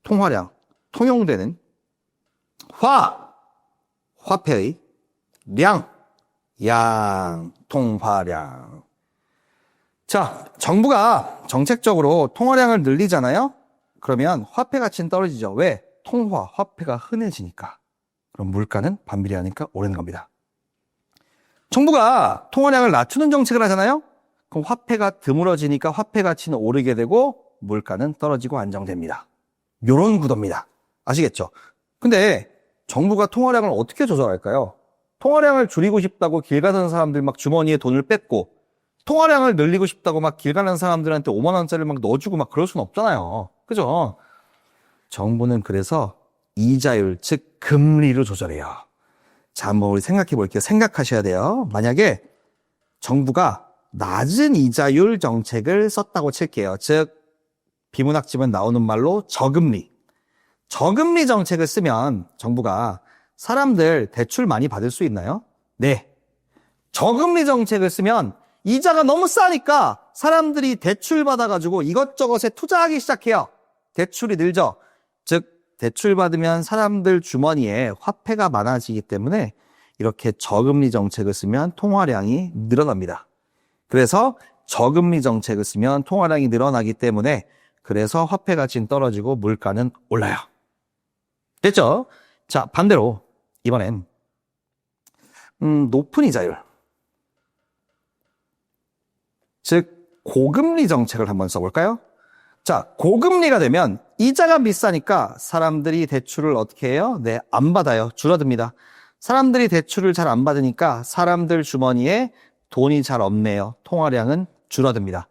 통화량, 통용되는 화폐의 양, 통화량. 자, 정부가 정책적으로 통화량을 늘리잖아요? 그러면 화폐 가치는 떨어지죠. 왜? 화폐가 흔해지니까. 그럼 물가는 반비례하니까 오르는 겁니다. 정부가 통화량을 낮추는 정책을 하잖아요? 그럼 화폐가 드물어지니까 화폐 가치는 오르게 되고 물가는 떨어지고 안정됩니다. 요런 구도입니다. 아시겠죠? 근데 정부가 통화량을 어떻게 조절할까요? 통화량을 줄이고 싶다고 길 가는 사람들 막 주머니에 돈을 뺏고, 통화량을 늘리고 싶다고 막 길 가는 사람들한테 5만 원짜리를 막 넣어주고 막 그럴 수는 없잖아요. 그죠? 정부는 그래서 이자율, 즉 금리로 조절해요. 자, 한번 우리 생각해 볼게요. 생각하셔야 돼요. 만약에 정부가 낮은 이자율 정책을 썼다고 칠게요. 즉 비문학집은 나오는 말로 저금리. 저금리 정책을 쓰면 정부가 사람들 대출 많이 받을 수 있나요? 네. 저금리 정책을 쓰면 이자가 너무 싸니까 사람들이 대출 받아가지고 이것저것에 투자하기 시작해요. 대출이 늘죠. 즉 대출 받으면 사람들 주머니에 화폐가 많아지기 때문에 이렇게 저금리 정책을 쓰면 통화량이 늘어납니다. 그래서 저금리 정책을 쓰면 통화량이 늘어나기 때문에 그래서 화폐 가치는 떨어지고 물가는 올라요. 됐죠? 자, 반대로 이번엔 높은 이자율, 즉 고금리 정책을 한번 써볼까요? 자, 고금리가 되면 이자가 비싸니까 사람들이 대출을 어떻게 해요? 네, 안 받아요. 줄어듭니다. 사람들이 대출을 잘 안 받으니까 사람들 주머니에 돈이 잘 없네요. 통화량은 줄어듭니다.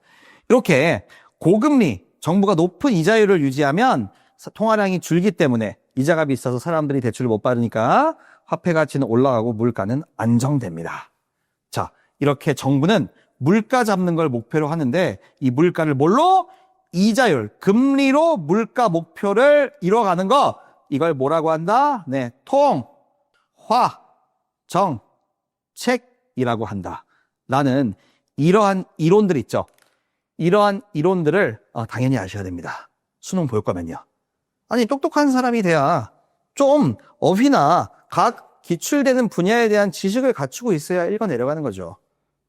이렇게 고금리, 정부가 높은 이자율을 유지하면 통화량이 줄기 때문에 이자가 비싸서 사람들이 대출을 못 받으니까 화폐 가치는 올라가고 물가는 안정됩니다. 자, 이렇게 정부는 물가 잡는 걸 목표로 하는데 이 물가를 뭘로? 이자율, 금리로 물가 목표를 이뤄가는 거, 이걸 뭐라고 한다? 네, 정책이라고 한다. 라는 이러한 이론들 있죠. 이러한 이론들을 당연히 아셔야 됩니다. 수능 볼 거면요. 아니, 똑똑한 사람이 돼야 좀 어휘나 각 기출되는 분야에 대한 지식을 갖추고 있어야 읽어내려가는 거죠.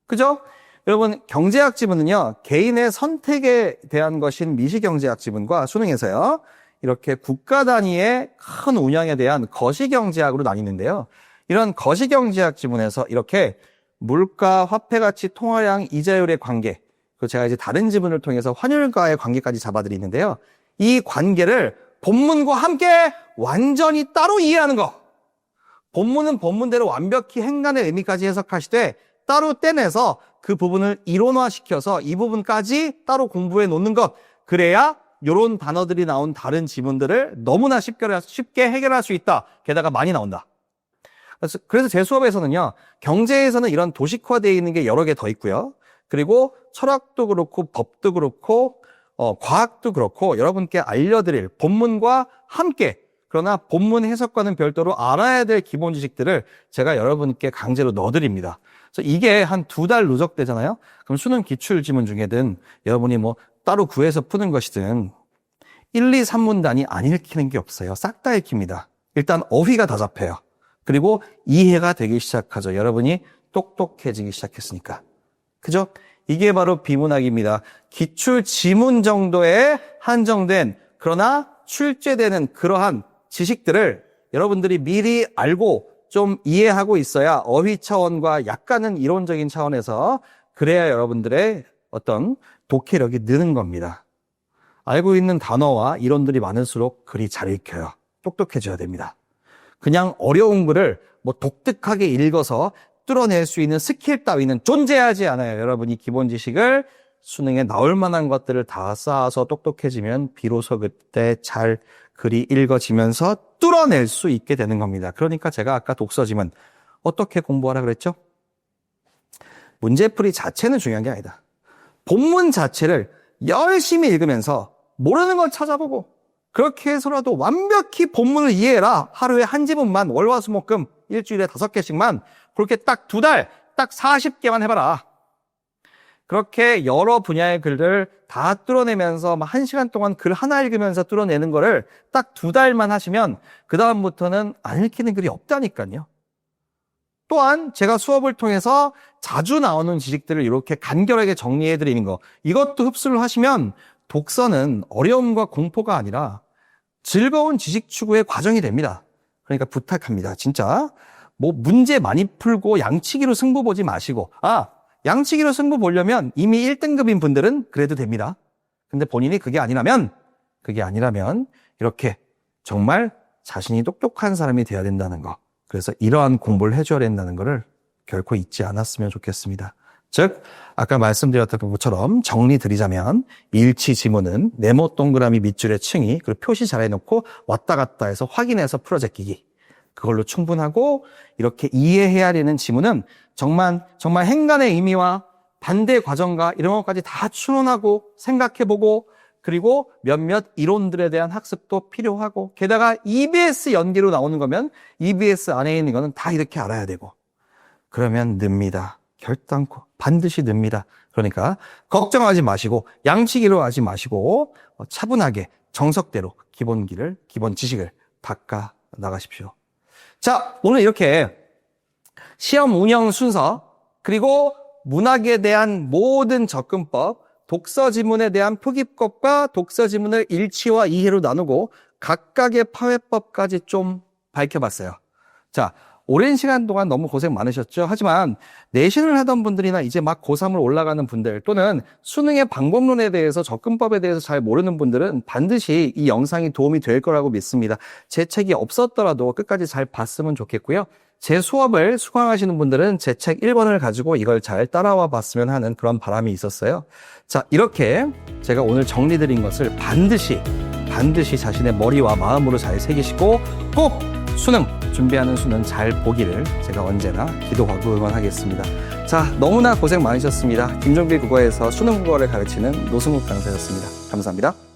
그죠? 여러분, 경제학 지문은요, 개인의 선택에 대한 것인 미시경제학 지문과 수능에서요, 이렇게 국가 단위의 큰 운영에 대한 거시경제학으로 나뉘는데요. 이런 거시경제학 지문에서 이렇게 물가, 화폐 가치, 통화량, 이자율의 관계, 그리고 제가 이제 다른 지문을 통해서 환율과의 관계까지 잡아드리는데요. 이 관계를 본문과 함께 완전히 따로 이해하는 거. 본문은 본문대로 완벽히 행간의 의미까지 해석하시되 따로 떼내서 그 부분을 이론화시켜서 이 부분까지 따로 공부해 놓는 것. 그래야 이런 단어들이 나온 다른 지문들을 너무나 쉽게 해결할 수 있다. 게다가 많이 나온다. 그래서 제 수업에서는요, 경제에서는 이런 도식화되어 있는 게 여러 개 더 있고요. 그리고 철학도 그렇고 법도 그렇고 과학도 그렇고 여러분께 알려드릴 본문과 함께, 그러나 본문 해석과는 별도로 알아야 될 기본 지식들을 제가 여러분께 강제로 넣어드립니다. 그래서 이게 한 2달 누적되잖아요. 그럼 수능 기출 지문 중에든 여러분이 뭐 따로 구해서 푸는 것이든 1, 2, 3문단이 안 읽히는 게 없어요. 싹 다 읽힙니다. 일단 어휘가 다 잡혀요. 그리고 이해가 되기 시작하죠. 여러분이 똑똑해지기 시작했으니까. 그죠? 이게 바로 비문학입니다. 기출 지문 정도에 한정된, 그러나 출제되는 그러한 지식들을 여러분들이 미리 알고 좀 이해하고 있어야 어휘 차원과 약간은 이론적인 차원에서 그래야 여러분들의 어떤 독해력이 느는 겁니다. 알고 있는 단어와 이론들이 많을수록 글이 잘 읽혀요. 똑똑해져야 됩니다. 그냥 어려운 글을 뭐 독특하게 읽어서 뚫어낼 수 있는 스킬 따위는 존재하지 않아요. 여러분이 기본 지식을 수능에 나올 만한 것들을 다 쌓아서 똑똑해지면 비로소 그때 잘 글이 읽어지면서 뚫어낼 수 있게 되는 겁니다. 그러니까 제가 아까 독서지문 어떻게 공부하라 그랬죠? 문제풀이 자체는 중요한 게 아니다. 본문 자체를 열심히 읽으면서 모르는 걸 찾아보고 그렇게 해서라도 완벽히 본문을 이해해라. 하루에 한 지문만 월화수목금 일주일에 5개씩만 그렇게 딱 2달, 딱 40개만 해봐라. 그렇게 여러 분야의 글들 다 뚫어내면서 1시간 동안 글 하나 읽으면서 뚫어내는 거를 딱 2달만 하시면 그 다음부터는 안 읽히는 글이 없다니까요. 또한 제가 수업을 통해서 자주 나오는 지식들을 이렇게 간결하게 정리해드리는 거, 이것도 흡수를 하시면 독서는 어려움과 공포가 아니라 즐거운 지식 추구의 과정이 됩니다. 그러니까 부탁합니다. 진짜 뭐 문제 많이 풀고 양치기로 승부 보지 마시고, 양치기로 승부 보려면 이미 1등급인 분들은 그래도 됩니다. 근데 본인이 그게 아니라면 이렇게 정말 자신이 똑똑한 사람이 돼야 된다는 거. 그래서 이러한 공부를 해줘야 된다는 거를 결코 잊지 않았으면 좋겠습니다. 즉 아까 말씀드렸던 것처럼 정리드리자면 일치 지문은 네모 동그라미 밑줄에 층이 그리고 표시 잘 해놓고 왔다 갔다 해서 확인해서 풀어 제끼기. 그걸로 충분하고 이렇게 이해해야 되는 지문은 정말 행간의 의미와 반대 과정과 이런 것까지 다 추론하고 생각해보고 그리고 몇몇 이론들에 대한 학습도 필요하고 게다가 EBS 연계로 나오는 거면 EBS 안에 있는 거는 다 이렇게 알아야 되고 그러면 늡니다. 결단코 반드시 늡니다. 그러니까 걱정하지 마시고 양치기로 하지 마시고 차분하게 정석대로 기본 지식을 닦아 나가십시오. 자, 오늘 이렇게 시험 운영 순서 그리고 문학에 대한 모든 접근법, 독서 지문에 대한 표기법과 독서 지문을 일치와 이해로 나누고 각각의 파회법까지 좀 밝혀봤어요. 자, 오랜 시간 동안 너무 고생 많으셨죠? 하지만 내신을 하던 분들이나 이제 막 고3을 올라가는 분들 또는 수능의 방법론에 대해서 접근법에 대해서 잘 모르는 분들은 반드시 이 영상이 도움이 될 거라고 믿습니다. 제 책이 없었더라도 끝까지 잘 봤으면 좋겠고요. 제 수업을 수강하시는 분들은 제 책 1번을 가지고 이걸 잘 따라와 봤으면 하는 그런 바람이 있었어요. 자, 이렇게 제가 오늘 정리드린 것을 반드시 자신의 머리와 마음으로 잘 새기시고 꼭 준비하는 수능 잘 보기를 제가 언제나 기도하고 응원하겠습니다. 자, 너무나 고생 많으셨습니다. 김종필 국어에서 수능 국어를 가르치는 노승욱 강사였습니다. 감사합니다.